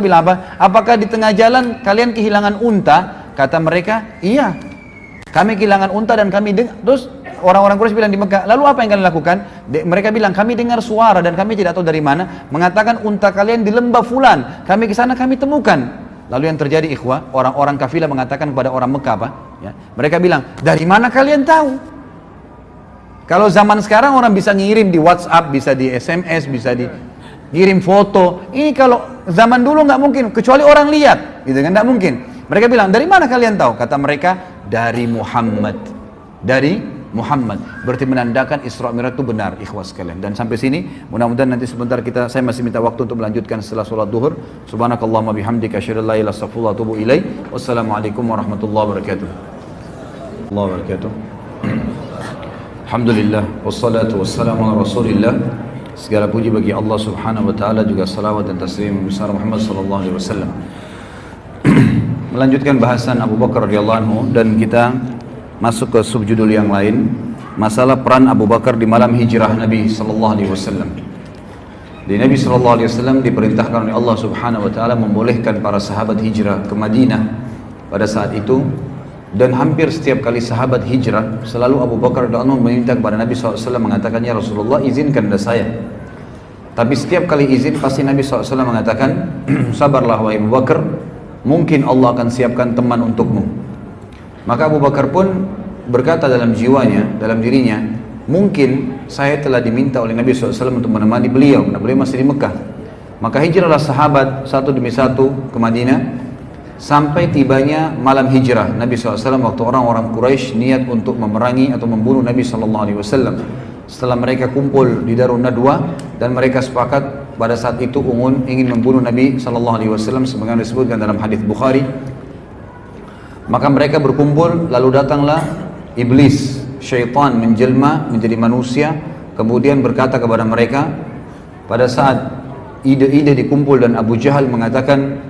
bilang apa? Apakah di tengah jalan kalian kehilangan unta? Kata mereka, iya. Kami kehilangan unta dan kami dengar. Terus orang-orang Quraisy bilang di Mekah, lalu apa yang kalian lakukan? Mereka bilang, kami dengar suara dan kami tidak tahu dari mana, mengatakan unta kalian di lembah fulan. Kami ke sana kami temukan. Lalu yang terjadi ikhwah, orang-orang kafilah mengatakan kepada orang Mekah apa? Ya, mereka bilang, dari mana kalian tahu? Kalau zaman sekarang orang bisa ngirim di WhatsApp, bisa di SMS, bisa di ngirim foto. Ini kalau zaman dulu nggak mungkin, kecuali orang lihat, gitu kan? Nggak mungkin. Mereka bilang, dari mana kalian tahu? Kata mereka, dari Muhammad. Dari Muhammad. Berarti menandakan Isra Mi'raj itu benar, ikhwas sekalian. Dan sampai sini, mudah-mudahan nanti sebentar saya masih minta waktu untuk melanjutkan setelah sholat duhur. Subhanakallahumma bihamdika asyhadu an la ilaha illa anta astaghfiruka wa atubu ilaik. Wassalamualaikum warahmatullahi wabarakatuh. Allah wabarakatuh. Alhamdulillah, wassalatu wassalamu ala rasulillah. Segala puji bagi Allah subhanahu wa ta'ala, juga salawat dan taslim besar Muhammad sallallahu alaihi wasallam. Melanjutkan bahasan Abu Bakar radhiyallahu anhu, dan kita masuk ke subjudul yang lain, masalah peran Abu Bakar di malam hijrah Nabi sallallahu alaihi wasallam. Di Nabi sallallahu alaihi wasallam diperintahkan oleh Allah subhanahu wa ta'ala membolehkan para sahabat hijrah ke Madinah pada saat itu, dan hampir setiap kali sahabat hijrah selalu Abu Bakar radhiyallahu anhu meminta kepada Nabi SAW, mengatakan, ya Rasulullah, izinkan anda saya. Tapi setiap kali izin pasti Nabi SAW mengatakan, sabarlah wahai Abu Bakar, mungkin Allah akan siapkan teman untukmu. Maka Abu Bakar pun berkata dalam jiwanya, dalam dirinya, mungkin saya telah diminta oleh Nabi SAW untuk menemani beliau, karena beliau masih di Mekah. Maka hijrahlah sahabat satu demi satu ke Madinah, sampai tibanya malam hijrah Nabi SAW, waktu orang-orang Quraisy niat untuk memerangi atau membunuh Nabi SAW. Setelah mereka kumpul di Darun Nadwa, dan mereka sepakat pada saat itu ingin membunuh Nabi SAW, sebagaimana disebutkan dalam hadis Bukhari. Maka mereka berkumpul, lalu datanglah iblis, syaitan menjelma menjadi manusia, kemudian berkata kepada mereka, pada saat ide-ide dikumpul dan Abu Jahal mengatakan,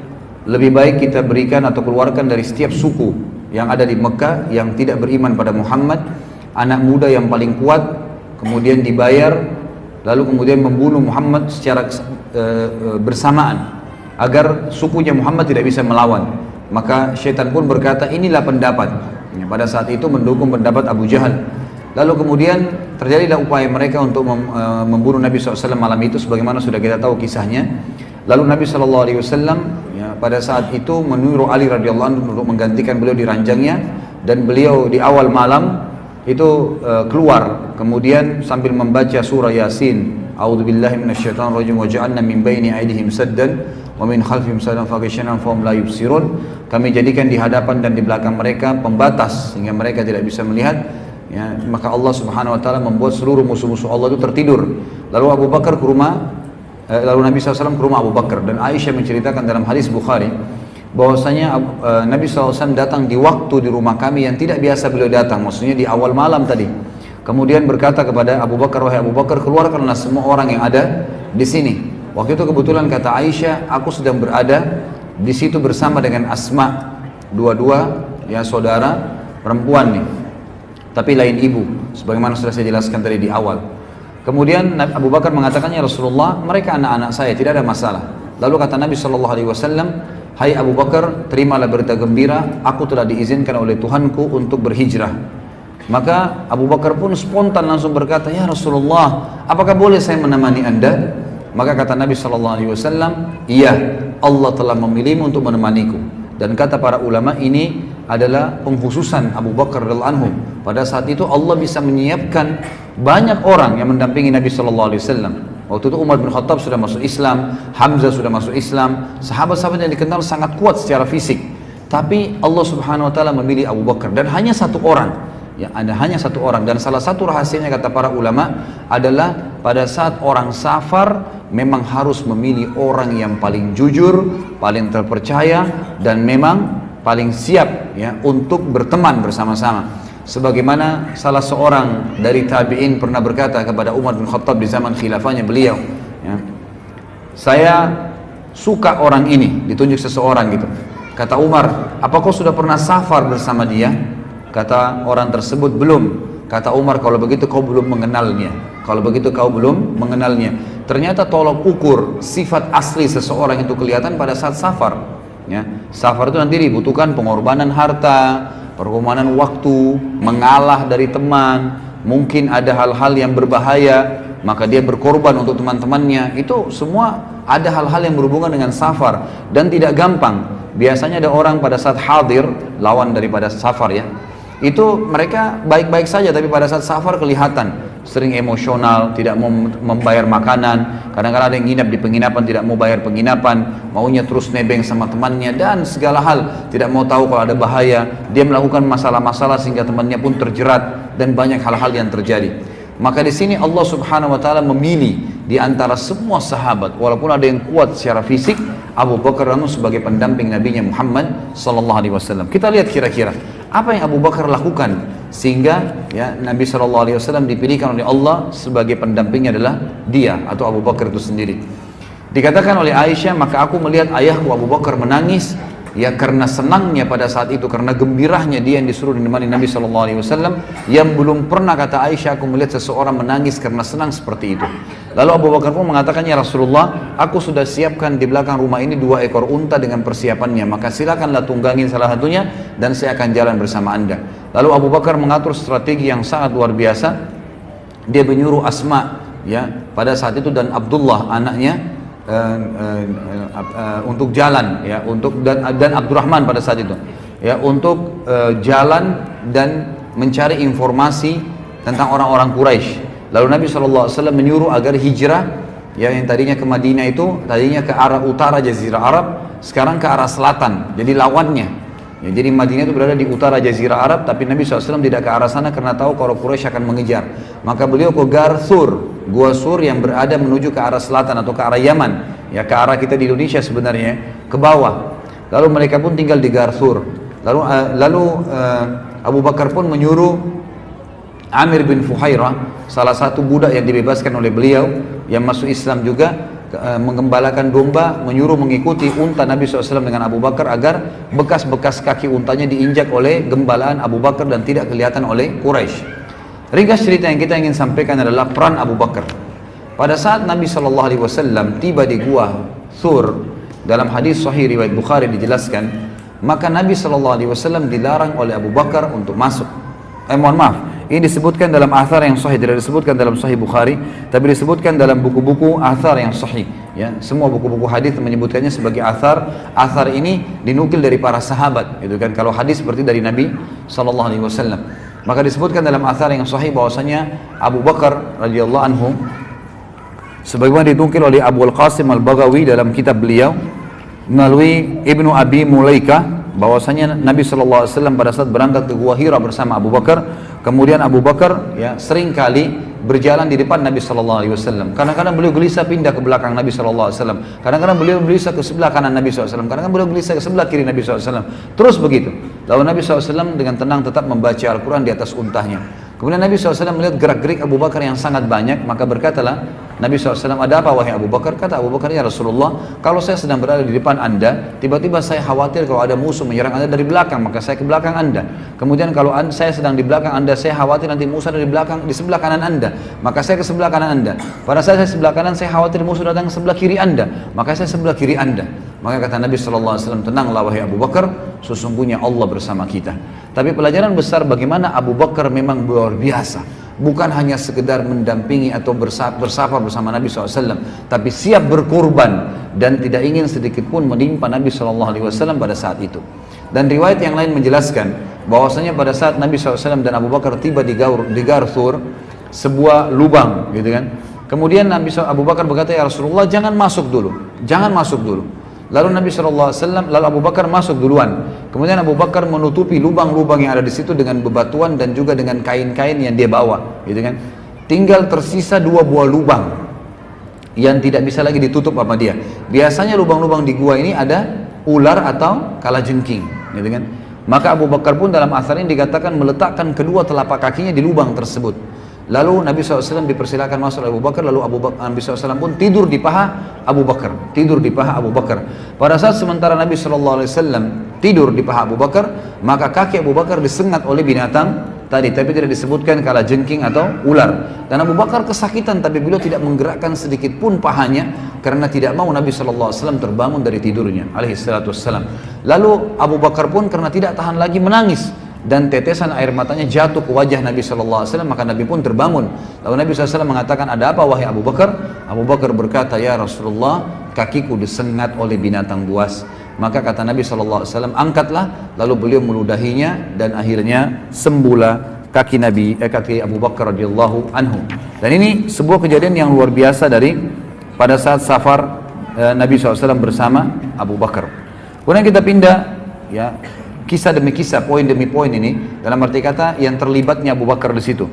lebih baik kita berikan atau keluarkan dari setiap suku yang ada di Mekah yang tidak beriman pada Muhammad, anak muda yang paling kuat, kemudian dibayar, lalu kemudian membunuh Muhammad secara bersamaan, agar sukunya Muhammad tidak bisa melawan. Maka syaitan pun berkata, inilah pendapat. Pada saat itu mendukung pendapat Abu Jahal. Lalu kemudian terjadilah upaya mereka untuk membunuh Nabi SAW malam itu, sebagaimana sudah kita tahu kisahnya. Lalu Nabi SAW pada saat itu menyuruh Ali radhiyallahu anhu untuk menggantikan beliau di ranjangnya, dan beliau di awal malam itu keluar, kemudian sambil membaca surah Yasin, a'udzubillahi minasyaitonirrajim, wa ja'alna min baini aydihim saddan wa min khalfihim saddan faghshaynahum fahum la yubsirun. Kami jadikan di hadapan dan di belakang mereka pembatas sehingga mereka tidak bisa melihat. Ya, maka Allah Subhanahu wa taala membuat seluruh musuh-musuh Allah itu tertidur. Lalu Abu Bakar ke rumah lalu Nabi SAW ke rumah Abu Bakar, dan Aisyah menceritakan dalam hadis Bukhari bahwasanya Nabi SAW datang di waktu di rumah kami yang tidak biasa beliau datang, maksudnya di awal malam tadi. Kemudian berkata kepada Abu Bakar, wahai Abu Bakar, keluarkanlah semua orang yang ada di sini. Waktu itu kebetulan kata Aisyah, aku sedang berada di situ bersama dengan Asma, dua-dua ya saudara perempuan nih, tapi lain ibu, sebagaimana sudah saya jelaskan tadi di awal. Kemudian Abu Bakar mengatakan, ya Rasulullah, mereka anak-anak saya, tidak ada masalah. Lalu kata Nabi SAW, hai Abu Bakar, terimalah berita gembira, aku telah diizinkan oleh Tuhanku untuk berhijrah. Maka Abu Bakar pun spontan langsung berkata, ya Rasulullah, apakah boleh saya menemani anda? Maka kata Nabi SAW, iya, Allah telah memilihmu untuk menemaniku. Dan kata para ulama, ini adalah pengkhususan Abu Bakar radhiyallahu anhu. Pada saat itu Allah bisa menyiapkan banyak orang yang mendampingi Nabi SAW. Waktu itu Umar bin Khattab sudah masuk Islam, Hamzah sudah masuk Islam, sahabat-sahabat yang dikenal sangat kuat secara fisik. Tapi Allah Subhanahu wa taala memilih Abu Bakar, dan hanya satu orang. Ya, ada hanya satu orang, dan salah satu rahasianya kata para ulama adalah pada saat orang safar memang harus memilih orang yang paling jujur, paling terpercaya, dan memang paling siap ya untuk berteman bersama-sama. Sebagaimana salah seorang dari tabi'in pernah berkata kepada Umar bin Khattab di zaman khilafahnya beliau, ya, saya suka orang ini, ditunjuk seseorang gitu. Kata Umar, apa kau sudah pernah safar bersama dia? Kata orang tersebut, belum. Kata Umar, kalau begitu kau belum mengenalnya. Kalau begitu kau belum mengenalnya. Ternyata tolok ukur sifat asli seseorang itu kelihatan pada saat safar. Ya, safar itu nanti dibutuhkan pengorbanan harta, pengorbanan waktu, mengalah dari teman, mungkin ada hal-hal yang berbahaya, maka dia berkorban untuk teman-temannya. Itu semua ada hal-hal yang berhubungan dengan safar dan tidak gampang. Biasanya ada orang pada saat hadir, lawan daripada safar ya, itu mereka baik-baik saja, tapi pada saat safar kelihatan sering emosional, tidak mau membayar makanan, kadang-kadang ada yang nginap di penginapan tidak mau bayar penginapan, maunya terus nebeng sama temannya dan segala hal, tidak mau tahu kalau ada bahaya, dia melakukan masalah-masalah sehingga temannya pun terjerat dan banyak hal-hal yang terjadi. Maka di sini Allah Subhanahu wa taala memilih di antara semua sahabat, walaupun ada yang kuat secara fisik, Abu Bakar sebagai pendamping Nabi Muhammad sallallahu alaihi wasallam. Kita lihat kira-kira apa yang Abu Bakar lakukan sehingga ya Nabi sallallahu alaihi wasallam dipilihkan oleh Allah sebagai pendampingnya adalah dia atau Abu Bakar itu sendiri. Dikatakan oleh Aisyah, maka aku melihat ayahku Abu Bakar menangis ya karena senangnya pada saat itu, karena gembirahnya dia yang disuruh dinemani Nabi SAW, yang belum pernah, kata Aisyah, aku melihat seseorang menangis karena senang seperti itu. Lalu Abu Bakar pun mengatakan, ya Rasulullah, aku sudah siapkan di belakang rumah ini 2 ekor unta dengan persiapannya, maka silakanlah tunggangin salah satunya dan saya akan jalan bersama anda. Lalu Abu Bakar mengatur strategi yang sangat luar biasa. Dia menyuruh Asma ya pada saat itu dan Abdullah anaknya untuk jalan ya, untuk dan Abdurrahman pada saat itu ya, untuk jalan dan mencari informasi tentang orang-orang Quraisy. Lalu Nabi SAW menyuruh agar hijrah ya, yang tadinya ke Madinah itu tadinya ke arah utara Jazirah Arab, sekarang ke arah selatan, jadi lawannya ya. Jadi Madinah itu berada di utara Jazirah Arab, tapi Nabi SAW tidak ke arah sana karena tahu kalau Quraisy akan mengejar. Maka beliau ke Gar Thur, Gua Sur yang berada menuju ke arah selatan atau ke arah Yaman ya, ke arah kita di Indonesia sebenarnya, ke bawah. Lalu mereka pun tinggal di Gar Thur. Lalu Abu Bakar pun menyuruh Amir bin Fuhairah, salah satu budak yang dibebaskan oleh beliau yang masuk Islam juga, menggembalakan domba, menyuruh mengikuti unta Nabi SAW dengan Abu Bakar agar bekas-bekas kaki untanya diinjak oleh gembalaan Abu Bakar dan tidak kelihatan oleh Quraisy. Ringkas cerita yang kita ingin sampaikan adalah peran Abu Bakar. Pada saat Nabi SAW tiba di Gua Thur, dalam hadis sahih riwayat Bukhari dijelaskan, maka Nabi SAW dilarang oleh Abu Bakar untuk masuk. Mohon maaf, ini disebutkan dalam athar yang sahih, tidak disebutkan dalam sahih Bukhari, tapi disebutkan dalam buku-buku athar yang sahih ya. Semua buku-buku hadis menyebutkannya sebagai athar. Athar ini dinukil dari para sahabat gitu kan, kalau hadis seperti dari Nabi SAW. Maka disebutkan dalam athar yang sahih bahwasanya Abu Bakar radhiyallahu anhu, sebagaimana dinukil oleh Abu Al-Qasim Al-Baghawi dalam kitab beliau melalui Ibnu Abi Mulaika, bahwasanya Nabi SAW pada saat berangkat ke Gua Hira bersama Abu Bakar, kemudian Abu Bakar ya sering kali berjalan di depan Nabi SAW. Kadang-kadang beliau gelisah pindah ke belakang Nabi SAW. Kadang-kadang beliau gelisah ke sebelah kanan Nabi SAW. Kadang-kadang beliau gelisah ke sebelah kiri Nabi SAW. Terus begitu. Lalu Nabi SAW dengan tenang tetap membaca Al-Quran di atas untahnya. Kemudian Nabi SAW melihat gerak-gerik Abu Bakar yang sangat banyak, maka berkatalah Nabi SAW, ada apa wahai Abu Bakar? Kata Abu Bakar, ya Rasulullah, kalau saya sedang berada di depan anda, tiba-tiba saya khawatir kalau ada musuh menyerang anda dari belakang, maka saya ke belakang anda. Kemudian kalau saya sedang di belakang anda, saya khawatir nanti musuh dari belakang, di sebelah kanan anda, maka saya ke sebelah kanan anda. Pada saat saya sebelah kanan, saya khawatir musuh datang ke sebelah kiri anda, maka saya sebelah kiri anda. Maka kata Nabi SAW, tenanglah wahai Abu Bakar, sesungguhnya Allah bersama kita. Tapi pelajaran besar bagaimana Abu Bakar memang luar biasa. Bukan hanya sekedar mendampingi atau bersafar bersama Nabi SAW, tapi siap berkorban dan tidak ingin sedikit pun menimpa Nabi SAW pada saat itu. Dan riwayat yang lain menjelaskan bahwasanya pada saat Nabi SAW dan Abu Bakar tiba di Gar Thur, sebuah lubang gitu kan. Kemudian Abu Bakar berkata, ya Rasulullah, jangan masuk dulu, jangan masuk dulu. Lalu Nabi SAW, lalu Abu Bakar masuk duluan. Kemudian Abu Bakar menutupi lubang-lubang yang ada di situ dengan bebatuan dan juga dengan kain-kain yang dia bawa, gitu kan. Tinggal tersisa 2 buah lubang yang tidak bisa lagi ditutup sama dia. Biasanya lubang-lubang di gua ini ada ular atau kalajengking, gitu kan. Maka Abu Bakar pun dalam asar ini dikatakan meletakkan kedua telapak kakinya di lubang tersebut. Lalu Nabi SAW dipersilakan masuk oleh Abu Bakar, lalu Nabi SAW pun tidur di paha Abu Bakar, tidur di paha Abu Bakar. Pada saat sementara Nabi SAW tidur di paha Abu Bakar, maka kaki Abu Bakar disengat oleh binatang tadi, tapi tidak disebutkan kalajengking atau ular. Dan Abu Bakar kesakitan, tapi beliau tidak menggerakkan sedikit pun pahanya karena tidak mau Nabi SAW terbangun dari tidurnya alaihi salatu wassalam. Lalu Abu Bakar pun karena tidak tahan lagi menangis dan tetesan air matanya jatuh ke wajah Nabi SAW, maka Nabi pun terbangun. Lalu Nabi SAW mengatakan, ada apa wahai Abu Bakar? Abu Bakar berkata, ya Rasulullah, kakiku disengat oleh binatang buas. Maka kata Nabi SAW, angkatlah. Lalu beliau meludahinya dan akhirnya sembuhlah kaki Abu Bakar radhiyallahu anhu. Dan ini sebuah kejadian yang luar biasa dari pada saat safar Nabi SAW bersama Abu Bakar. Kemudian kita pindah, ya, kisah demi kisah, poin demi poin ini, dalam arti kata yang terlibatnya Abu Bakar di situ.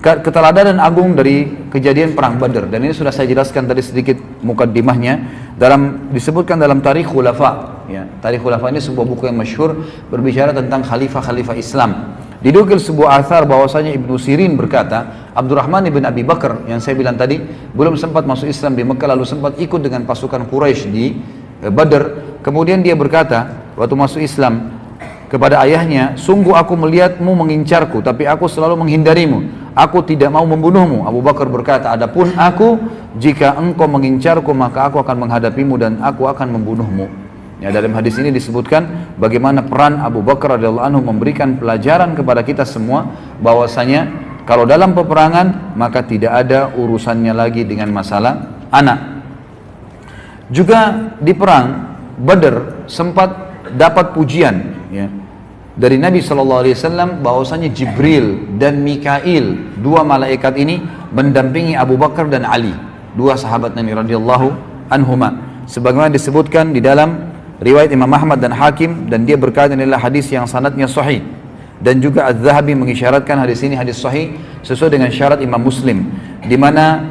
Keteladanan agung dari kejadian perang Badar, dan ini sudah saya jelaskan tadi sedikit mukaddimahnya, disebutkan dalam Tarikh Khulafa. Ya, Tarikh Khulafa ini sebuah buku yang masyhur berbicara tentang khalifah-khalifah Islam. Didukil sebuah athar bahwasanya Ibnu Sirin berkata, Abdurrahman ibn Abi Bakar yang saya bilang tadi belum sempat masuk Islam di Mekah, lalu sempat ikut dengan pasukan Quraisy di Badar. Kemudian dia berkata waktu masuk Islam kepada ayahnya, sungguh aku melihatmu mengincarku, tapi aku selalu menghindarimu. Aku tidak mau membunuhmu. Abu Bakar berkata, adapun aku, jika engkau mengincarku, maka aku akan menghadapimu dan aku akan membunuhmu. Ya, dalam hadis ini disebutkan bagaimana peran Abu Bakar radhiyallahu anhu memberikan pelajaran kepada kita semua, bahwasanya kalau dalam peperangan maka tidak ada urusannya lagi dengan masalah anak. Juga di perang Badar sempat dapat pujian, ya, dari Nabi SAW bahwasanya Jibril dan Mikail, dua malaikat ini mendampingi Abu Bakar dan Ali, dua sahabat Nabi radhiyallahu anhuma, sebagaimana disebutkan di dalam riwayat Imam Ahmad dan Hakim, dan dia berkata inilah hadis yang sanadnya sahih, dan juga Az-Zahabi mengisyaratkan hadis ini hadis sahih sesuai dengan syarat Imam Muslim, di mana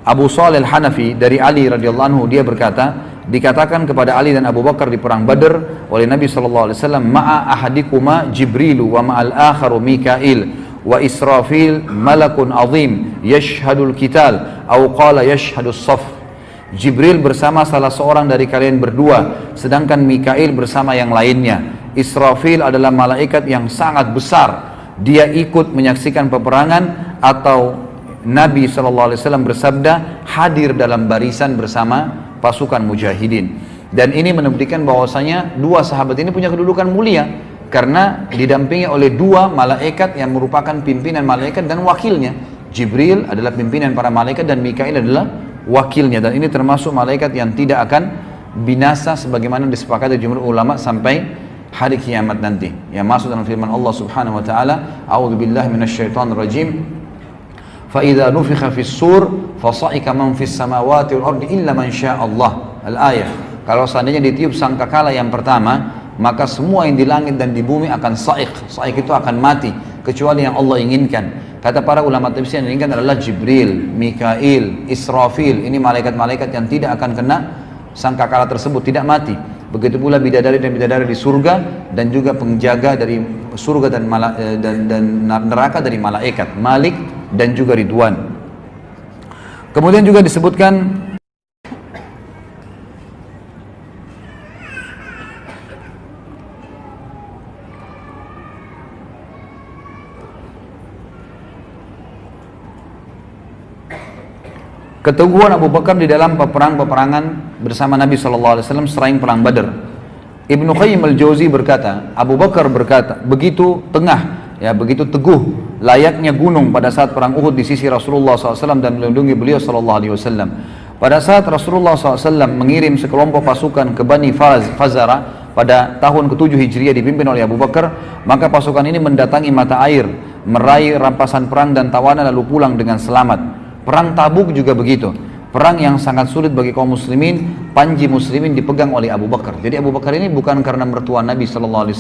Abu Shalih Al-Hanafi dari Ali radhiyallahu anhu, dia berkata, dikatakan kepada Ali dan Abu Bakar di perang Badar oleh Nabi SAW, ma'a ahadikuma Jibrilu wa ma'al akharu Mikail wa Israfil malakun azim yashhadul kital au qala yashhadus saf. Jibril bersama salah seorang dari kalian berdua, sedangkan Mikail bersama yang lainnya. Israfil adalah malaikat yang sangat besar, dia ikut menyaksikan peperangan, atau Nabi SAW bersabda, hadir dalam barisan bersama pasukan mujahidin. Dan ini menunjukkan bahwasanya dua sahabat ini punya kedudukan mulia karena didampingi oleh dua malaikat yang merupakan pimpinan malaikat dan wakilnya. Jibril adalah pimpinan para malaikat dan Mikail adalah wakilnya, dan ini termasuk malaikat yang tidak akan binasa sebagaimana disepakati jumhur ulama sampai hari kiamat nanti. Yang masuk dalam firman Allah Subhanahu wa taala, a'udzubillahi minasyaitonirrajim. فَإِذَا نُفِخَ فِي الصُّورِ فَصَعِقَ مَنْ فِي السَّمَاوَاتِ وَالْأَرْضِ إِلَّا مَنْ شَاءَ اللَّهُ. Al-ayah. Kalau seandainya ditiup sangkakala yang pertama, maka semua yang di langit dan di bumi akan sa'iq. Sa'iq itu akan mati, kecuali yang Allah inginkan. Kata para ulama tafsir, yang diinginkan adalah Jibril, Mikail, Israfil. Ini malaikat-malaikat yang tidak akan kena sangkakala tersebut, tidak mati. Begitu pula bidadari dan bidadari di surga, dan juga penjaga dari surga dan neraka dari malaikat, Malik dan juga Ridwan. Kemudian juga disebutkan keteguhan Abu Bakar di dalam peperangan bersama Nabi SAW selain perang Badar. Ibnu Qayyim al-Jauzi berkata, Abu Bakar berkata, begitu tengah, ya, begitu teguh layaknya gunung pada saat perang Uhud di sisi Rasulullah SAW dan melindungi beliau SAW. Pada saat Rasulullah SAW mengirim sekelompok pasukan ke Bani Fazara pada tahun ke-7 Hijriah dipimpin oleh Abu Bakar, maka pasukan ini mendatangi mata air, meraih rampasan perang dan tawanan lalu pulang dengan selamat. Perang Tabuk juga begitu. Perang yang sangat sulit bagi kaum muslimin, panji muslimin dipegang oleh Abu Bakar. Jadi Abu Bakar ini bukan karena mertua Nabi SAW,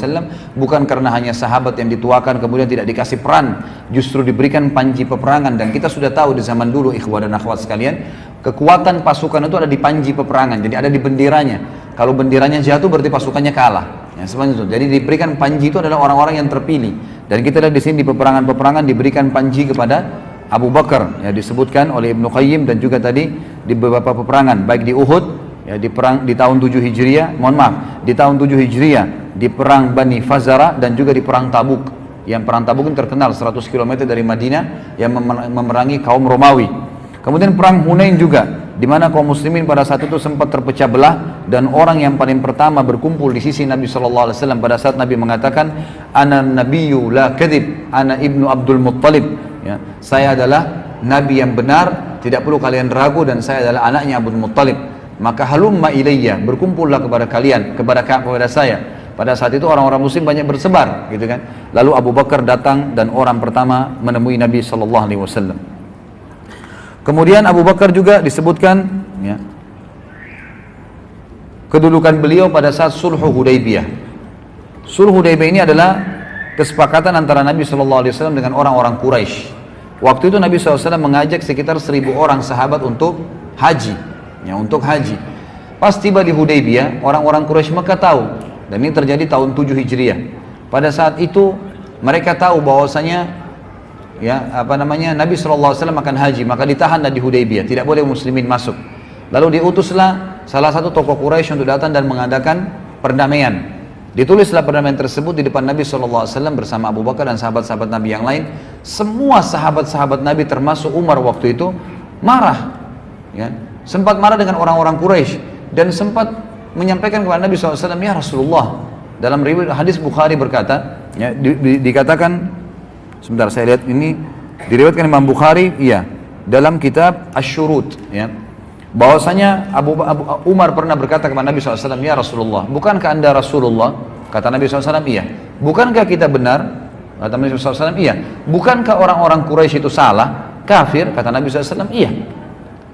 bukan karena hanya sahabat yang dituakan kemudian tidak dikasih peran, justru diberikan panji peperangan. Dan kita sudah tahu di zaman dulu, ikhwah dan akhwat sekalian, kekuatan pasukan itu ada di panji peperangan, jadi ada di benderanya. Kalau benderanya jatuh berarti pasukannya kalah. Ya, seperti itu. Jadi diberikan panji itu adalah orang-orang yang terpilih. Dan kita lihat di sini di peperangan-peperangan diberikan panji kepada Abu Bakar, ya, disebutkan oleh Ibnu Qayyim dan juga tadi di beberapa peperangan, baik di Uhud, ya, di perang di tahun 7 Hijriah, di tahun 7 Hijriah di perang Bani Fazara dan juga di perang Tabuk. yang perang Tabuk ini terkenal 100 km dari Madinah yang memerangi kaum Romawi. Kemudian perang Hunain juga, di mana kaum muslimin pada saat itu sempat terpecah belah, dan orang yang paling pertama berkumpul di sisi Nabi SAW pada saat Nabi mengatakan, ana nabiyyu la kadhib, ana ibnu Abdul Muttalib, ya, saya adalah Nabi yang benar, tidak perlu kalian ragu, dan saya adalah anaknya Abdul Muttalib. Maka halumma ilayya, berkumpullah kepada kalian, kepada saya. Pada saat itu orang-orang muslim banyak bersebar, gitu kan. Lalu Abu Bakar datang dan orang pertama menemui Nabi SAW. Kemudian Abu Bakar juga disebutkan, ya, kedudukan beliau pada saat Sulhu Hudaybiyah. Sulhu Hudaybiyah ini adalah kesepakatan antara Nabi SAW dengan orang-orang Quraisy. Waktu itu Nabi SAW mengajak sekitar 1000 orang sahabat untuk haji, ya, untuk haji. Pas tiba di Hudaybiyah, orang-orang Quraisy Mekah tahu, dan ini terjadi tahun 7 Hijriah. Pada saat itu mereka tahu bahwasanya, ya, Nabi SAW akan haji, maka ditahanlah di Hudaybiyah, tidak boleh muslimin masuk. Lalu diutuslah salah satu tokoh Quraisy untuk datang dan mengadakan perdamaian. Ditulislah perdamaian tersebut di depan Nabi SAW bersama Abu Bakar dan sahabat-sahabat Nabi yang lain. Semua sahabat-sahabat Nabi termasuk Umar waktu itu marah, ya, sempat marah dengan orang-orang Quraisy dan sempat menyampaikan kepada Nabi SAW, ya Rasulullah, dalam riwayat hadis Bukhari berkata, ya, dikatakan, sebentar saya lihat ini diriwayatkan Imam Bukhari, iya, dalam kitab Asy-Syurut, ya, bahwasanya Umar pernah berkata kepada Nabi SAW, ya Rasulullah, bukankah anda Rasulullah? Kata Nabi SAW, iya. Bukankah kita benar? Kata Nabi SAW, iya. Bukankah orang-orang Quraisy itu salah, kafir? Kata Nabi SAW, iya.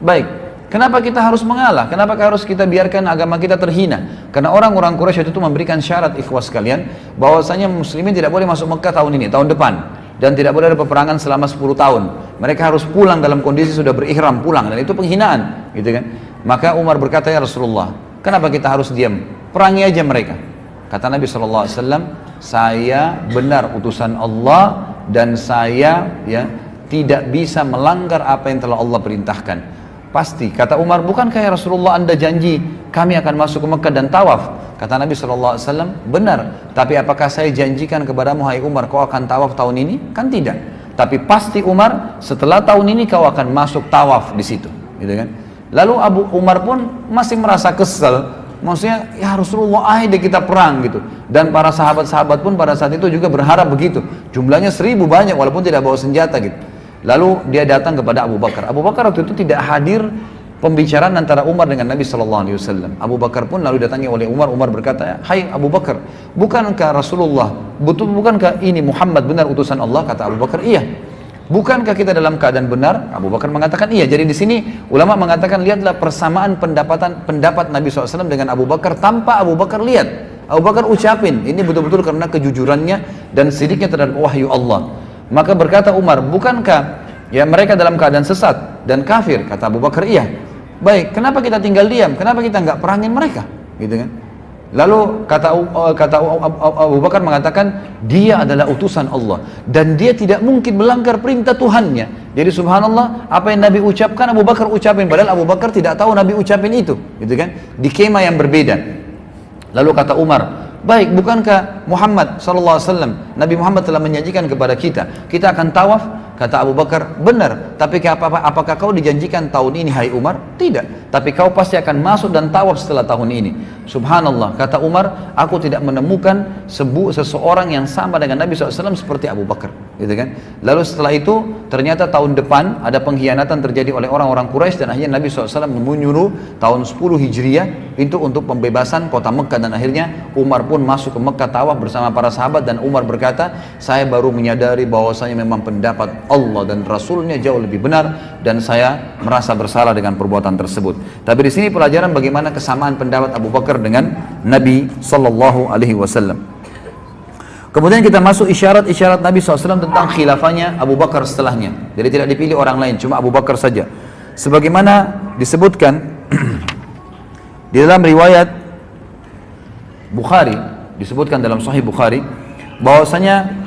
Baik, kenapa kita harus mengalah? Kenapa harus kita biarkan agama kita terhina? Karena orang-orang Quraisy itu memberikan syarat, ikhwas sekalian, bahwasanya muslimin tidak boleh masuk Mekah tahun ini, tahun depan, dan tidak boleh ada peperangan selama 10 tahun. Mereka harus pulang dalam kondisi sudah berihram, pulang, dan itu penghinaan, gitu kan. Maka Umar berkata, ya Rasulullah, kenapa kita harus diam? Perangi aja mereka. Kata Nabi SAW, saya benar utusan Allah, dan saya, ya, tidak bisa melanggar apa yang telah Allah perintahkan. Pasti, kata Umar, bukankah ya Rasulullah anda janji kami akan masuk ke Mekah dan tawaf? Kata Nabi SAW, benar, tapi apakah saya janjikan kepadamu, hai Umar, kau akan tawaf tahun ini? Kan tidak. Tapi pasti Umar, setelah tahun ini kau akan masuk tawaf di situ, gitu kan? Lalu Abu Umar pun masih merasa kesel, maksudnya, ya Rasulullah, ayo kita perang gitu. Dan para sahabat-sahabat pun pada saat itu juga berharap begitu. Jumlahnya 1000 banyak, walaupun tidak bawa senjata gitu. Lalu dia datang kepada Abu Bakar. Abu Bakar waktu itu tidak hadir pembicaraan antara Umar dengan Nabi SAW. Abu Bakar pun lalu datangi oleh Umar. Umar berkata, hai Abu Bakar, bukankah Rasulullah, bukankah ini Muhammad benar utusan Allah? Kata Abu Bakar, iya. Bukankah kita dalam keadaan benar? Abu Bakar mengatakan iya. Jadi di sini ulama mengatakan, lihatlah persamaan pendapat Nabi SAW dengan Abu Bakar tanpa Abu Bakar lihat. Abu Bakar ucapin, ini betul-betul karena kejujurannya dan sidiknya terhadap wahyu Allah. Maka berkata Umar, bukankah ya mereka dalam keadaan sesat dan kafir? Kata Abu Bakar, iya. Baik, kenapa kita tinggal diam? Kenapa kita nggak perangin mereka? Gitu kan? Lalu kata Abu Bakar mengatakan, dia adalah utusan Allah dan dia tidak mungkin melanggar perintah Tuhannya. Jadi subhanallah, apa yang Nabi ucapkan Abu Bakar ucapin, padahal Abu Bakar tidak tahu Nabi ucapin itu, gitu kan? Di kemah yang berbeda. Lalu kata Umar, baik, bukankah Muhammad SAW, Nabi Muhammad telah menjanjikan kepada kita akan tawaf? Kata Abu Bakar, benar, tapi apakah kau dijanjikan tahun ini, hai Umar? Tidak, tapi kau pasti akan masuk dan tawaf setelah tahun ini. Subhanallah, kata Umar, aku tidak menemukan seseorang yang sama dengan Nabi SAW seperti Abu Bakar, gitu kan? Lalu setelah itu, ternyata tahun depan ada pengkhianatan terjadi oleh orang-orang Quraisy, dan akhirnya Nabi SAW menyuruh tahun 10 Hijriah itu untuk pembebasan kota Mekah, dan akhirnya Umar pun masuk ke Mekah tawaf bersama para sahabat. Dan Umar berkata, saya baru menyadari bahwasanya memang pendapat Allah dan Rasulnya jauh lebih benar, dan saya merasa bersalah dengan perbuatan tersebut. Tapi di sini pelajaran bagaimana kesamaan pendapat Abu Bakar dengan Nabi Sallallahu Alaihi Wasallam. Kemudian kita masuk isyarat-isyarat Nabi SAW tentang khilafahnya Abu Bakar setelahnya. Jadi tidak dipilih orang lain, cuma Abu Bakar saja. Sebagaimana disebutkan di dalam riwayat Bukhari, disebutkan dalam Sahih Bukhari, bahwasanya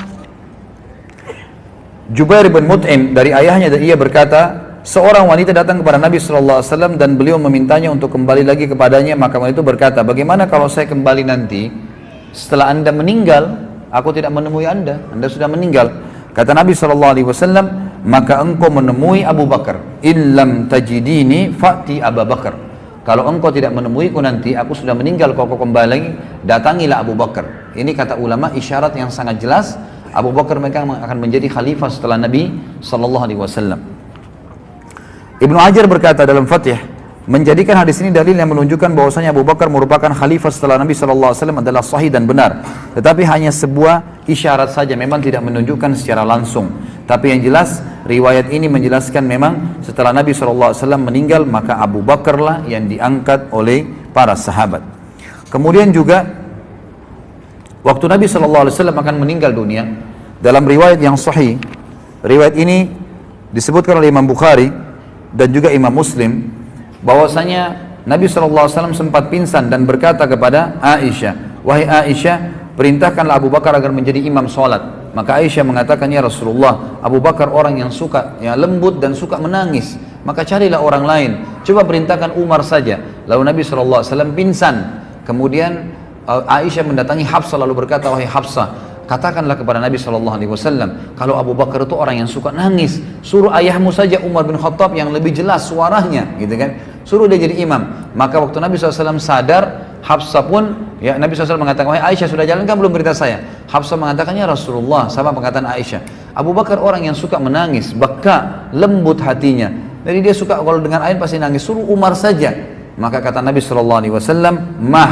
Jubair bin Mut'im dari ayahnya, dan ia berkata, seorang wanita datang kepada Nabi SAW dan beliau memintanya untuk kembali lagi kepadanya. Maka wanita itu berkata, bagaimana kalau saya kembali nanti setelah anda meninggal, aku tidak menemui anda sudah meninggal. Kata Nabi SAW, maka engkau menemui Abu Bakar. Illam tajidini fa'ti Abu Bakar. Kalau engkau tidak menemuiku nanti, aku sudah meninggal, kalau kau kembali, datangilah Abu Bakar. Ini kata ulama isyarat yang sangat jelas, Abu Bakar mereka akan menjadi khalifah setelah Nabi SAW. Ibnu Hajar berkata dalam Fathih, menjadikan hadis ini dalil yang menunjukkan bahwasanya Abu Bakar merupakan khalifah setelah Nabi SAW adalah sahih dan benar. Tetapi hanya sebuah isyarat saja, memang tidak menunjukkan secara langsung. Tapi yang jelas, riwayat ini menjelaskan memang setelah Nabi SAW meninggal, maka Abu Bakarlah yang diangkat oleh para sahabat. Kemudian juga, waktu Nabi SAW akan meninggal dunia, dalam riwayat yang sahih, riwayat ini disebutkan oleh Imam Bukhari dan juga Imam Muslim, bahwasanya Nabi SAW sempat pingsan dan berkata kepada Aisyah, wahai Aisyah, perintahkanlah Abu Bakar agar menjadi imam sholat. Maka Aisyah mengatakan, ya Rasulullah, Abu Bakar orang yang suka, yang lembut dan suka menangis, maka carilah orang lain, coba perintahkan Umar saja. Lalu Nabi SAW pingsan. Kemudian Aisyah mendatangi Hafsah lalu berkata, wahai Hafsah, katakanlah kepada Nabi SAW, kalau Abu Bakar itu orang yang suka nangis, suruh ayahmu saja Umar bin Khattab yang lebih jelas suaranya, gitu kan, suruh dia jadi imam. Maka waktu Nabi SAW sadar, Hafsah pun, ya Nabi SAW mengatakan, wahai Aisyah, sudah jalan kan belum berita saya? Hafsah mengatakan, ya Rasulullah, sama perkataan Aisyah, Abu Bakar orang yang suka menangis, baka, lembut hatinya, jadi dia suka kalau dengan air pasti nangis, suruh Umar saja. Maka kata Nabi SAW, mah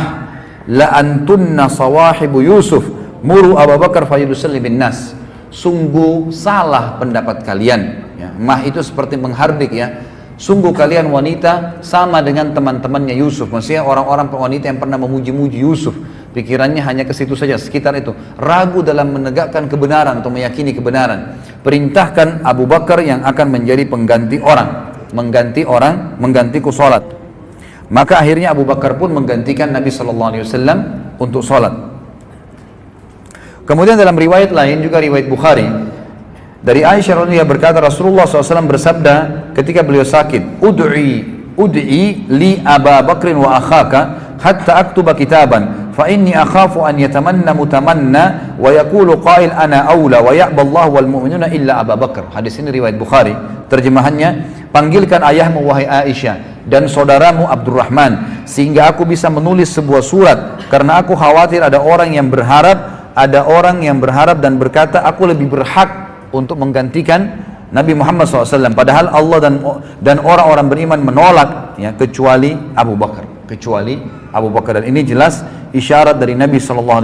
la antunna sawahibu Yusuf muru Abu Bakar fayusalli bin nas. Sungguh salah pendapat kalian, ya. Mah itu seperti menghardik, ya. Sungguh kalian wanita sama dengan teman-temannya Yusuf. Maksudnya orang-orang wanita yang pernah memuji-muji Yusuf, pikirannya hanya ke situ saja, sekitar itu, ragu dalam menegakkan kebenaran atau meyakini kebenaran. Perintahkan Abu Bakar yang akan menjadi pengganti orang, menggantiku sholat. Maka akhirnya Abu Bakar pun menggantikan Nabi SAW untuk sholat. Kemudian dalam riwayat lain, juga riwayat Bukhari, dari Aisyah radhiyallahu berkata, Rasulullah SAW bersabda ketika beliau sakit, ud'i li Aba Bakrin wa akhaka hatta aktuba kitaban fa inni akhafu an yatamanna mutamanna wa yaqulu qail ana aula wa ya'ba Allah wal mu'minuna illa Aba Bakr. Hadis ini riwayat Bukhari. Terjemahannya, panggilkan ayahmu wahai Aisyah dan saudaramu Abdurrahman sehingga aku bisa menulis sebuah surat, karena aku khawatir ada orang yang berharap dan berkata aku lebih berhak untuk menggantikan Nabi Muhammad SAW, padahal Allah dan orang-orang beriman menolak, ya, kecuali Abu Bakar. Dan ini jelas isyarat dari Nabi SAW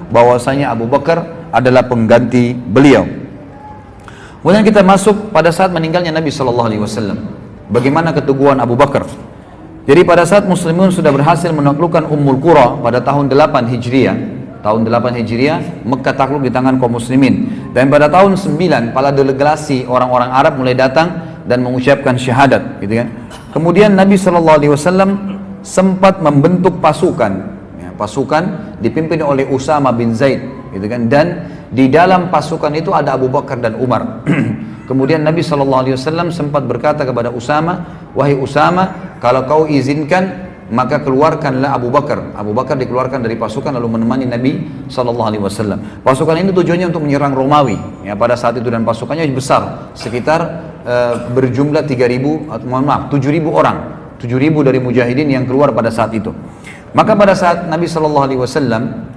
bahwasanya Abu Bakar adalah pengganti beliau. Kemudian kita masuk pada saat meninggalnya Nabi SAW. Bagaimana keteguhan Abu Bakar? Jadi pada saat Muslimun sudah berhasil menaklukkan Ummul Qura pada tahun 8 Hijriah, Mekah takluk di tangan kaum muslimin. Dan pada tahun 9, para delegasi orang-orang Arab mulai datang dan mengucapkan syahadat, gitu kan. Kemudian Nabi SAW sempat membentuk pasukan, ya, pasukan dipimpin oleh Usama bin Zaid, gitu kan. Dan di dalam pasukan itu ada Abu Bakar dan Umar. Kemudian Nabi SAW sempat berkata kepada Usama, wahai Usama, kalau kau izinkan, maka keluarkanlah Abu Bakar. Abu Bakar dikeluarkan dari pasukan lalu menemani Nabi SAW. Pasukan ini tujuannya untuk menyerang Romawi, ya, pada saat itu, dan pasukannya besar, sekitar berjumlah 7.000 orang, 7.000 dari mujahidin yang keluar pada saat itu. Maka pada saat Nabi SAW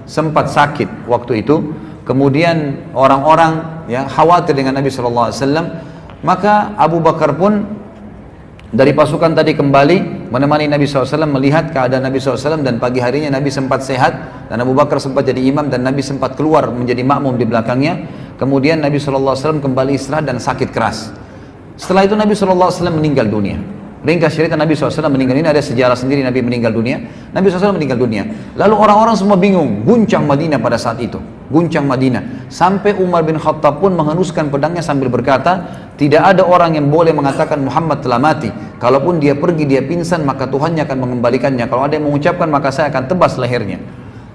sempat sakit waktu itu, kemudian orang-orang, ya, khawatir dengan Nabi SAW, maka Abu Bakar pun dari pasukan tadi kembali menemani Nabi SAW, melihat keadaan Nabi SAW, dan pagi harinya Nabi sempat sehat dan Abu Bakar sempat jadi imam dan Nabi sempat keluar menjadi makmum di belakangnya. Kemudian Nabi SAW kembali istirahat dan sakit keras. Setelah itu Nabi SAW meninggal dunia. Ringkas cerita, Nabi SAW meninggal, ini ada sejarah sendiri Nabi meninggal dunia. Nabi SAW meninggal dunia. Lalu orang-orang semua bingung, guncang Madinah pada saat itu, guncang Madinah. Sampai Umar bin Khattab pun menghenuskan pedangnya sambil berkata, tidak ada orang yang boleh mengatakan Muhammad telah mati. Kalaupun dia pergi, dia pingsan, maka Tuhannya akan mengembalikannya. Kalau ada yang mengucapkan, maka saya akan tebas lehernya.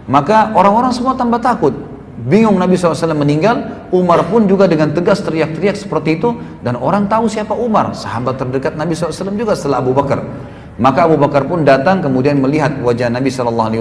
Maka orang-orang semua tambah takut. Bingung Nabi SAW meninggal, Umar pun juga dengan tegas teriak-teriak seperti itu, dan orang tahu siapa Umar, sahabat terdekat Nabi SAW juga setelah Abu Bakar. Maka Abu Bakar pun datang kemudian melihat wajah Nabi SAW,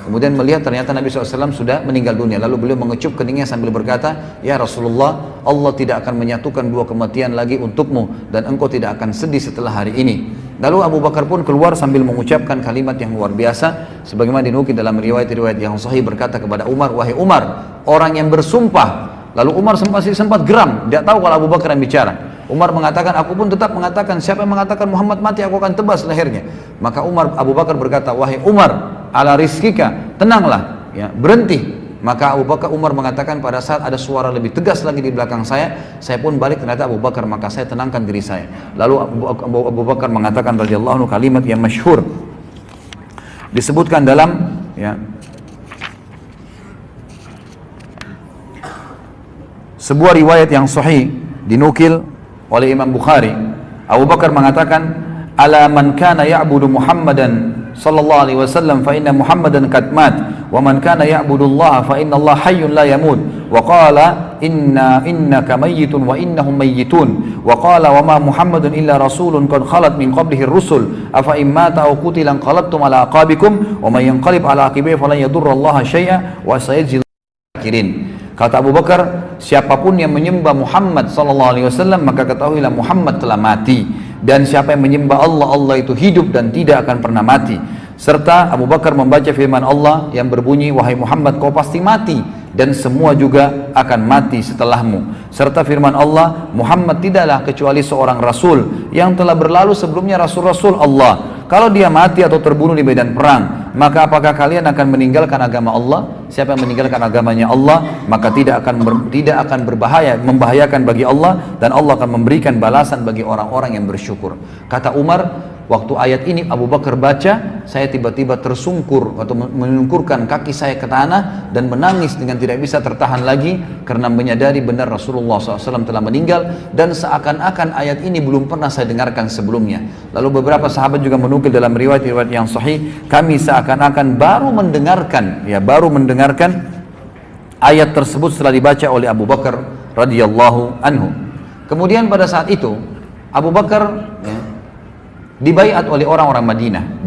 kemudian melihat ternyata Nabi SAW sudah meninggal dunia. Lalu beliau mengecup keningnya sambil berkata, "Ya Rasulullah, Allah tidak akan menyatukan dua kematian lagi untukmu dan engkau tidak akan sedih setelah hari ini." Lalu Abu Bakar pun keluar sambil mengucapkan kalimat yang luar biasa, sebagaimana dinukil dalam riwayat-riwayat yang sahih, berkata kepada Umar, "Wahai Umar, orang yang bersumpah." Lalu Umar sempat geram, tidak tahu kalau Abu Bakar yang bicara. Umar mengatakan, "Aku pun tetap mengatakan, siapa yang mengatakan Muhammad mati, aku akan tebas lehernya." Maka Abu Bakar berkata, "Wahai Umar, ala rizkika, tenanglah, ya, berhenti." Maka Umar mengatakan, pada saat ada suara lebih tegas lagi di belakang saya pun balik, ternyata Abu Bakar, maka saya tenangkan diri saya. Lalu Abu Bakar mengatakan radhiyallahu anhu kalimat yang masyhur disebutkan dalam, ya, sebuah riwayat yang sahih dinukil oleh Imam Bukhari. Abu Bakar mengatakan, "Ala man kana ya'budu Muhammadan sallallahu alaihi wasallam fa inna Muhammadan qad mat wa man kana ya'budu Allah fa inna Allah hayyun la yamut wa qala innaka mayyitun wa innahum mayyitun wa qala wa ma Muhammadun illa rasulun qad khalat min qablihi ar-rusul afa in mata aw qutila qalabtum ala aqabikum wa man yanqalib ala aqibihi falan yadurra Allah syai'a wa sayajzil syakirin." Kata Abu Bakar, siapapun yang menyembah Muhammad SAW, maka ketahuilah Muhammad telah mati. Dan siapa yang menyembah Allah, Allah itu hidup dan tidak akan pernah mati. Serta Abu Bakar membaca firman Allah yang berbunyi, "Wahai Muhammad, kau pasti mati dan semua juga akan mati setelahmu." Serta firman Allah, "Muhammad tidaklah kecuali seorang rasul yang telah berlalu sebelumnya rasul-rasul Allah. Kalau dia mati atau terbunuh di medan perang, maka apakah kalian akan meninggalkan agama Allah? Siapa yang meninggalkan agamanya Allah, maka tidak akan membahayakan bagi Allah, dan Allah akan memberikan balasan bagi orang-orang yang bersyukur." Kata Umar, waktu ayat ini Abu Bakar baca, saya tiba-tiba tersungkur atau menungkurkan kaki saya ke tanah dan menangis dengan tidak bisa tertahan lagi karena menyadari benar Rasulullah SAW telah meninggal, dan seakan-akan ayat ini belum pernah saya dengarkan sebelumnya. Lalu beberapa sahabat juga menukil dalam riwayat-riwayat yang sahih, kami seakan-akan baru mendengarkan ayat tersebut setelah dibaca oleh Abu Bakar radhiyallahu anhu. Kemudian pada saat itu Abu Bakar, ya, dibaiat oleh orang-orang Madinah.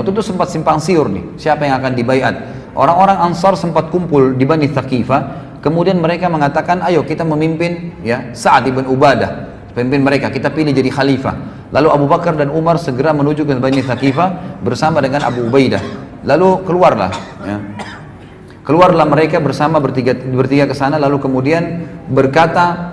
Waktu itu sempat simpang siur nih, siapa yang akan dibaiat. Orang-orang Ansar sempat kumpul di Bani Thaqifah, kemudian mereka mengatakan, "Ayo kita memimpin, ya, Sa'ad ibn Ubadah, pemimpin mereka, kita pilih jadi khalifah." Lalu Abu Bakar dan Umar segera menuju ke Bani Thaqifah bersama dengan Abu Ubaidah. Lalu keluarlah mereka bersama bertiga ke sana. Lalu kemudian berkata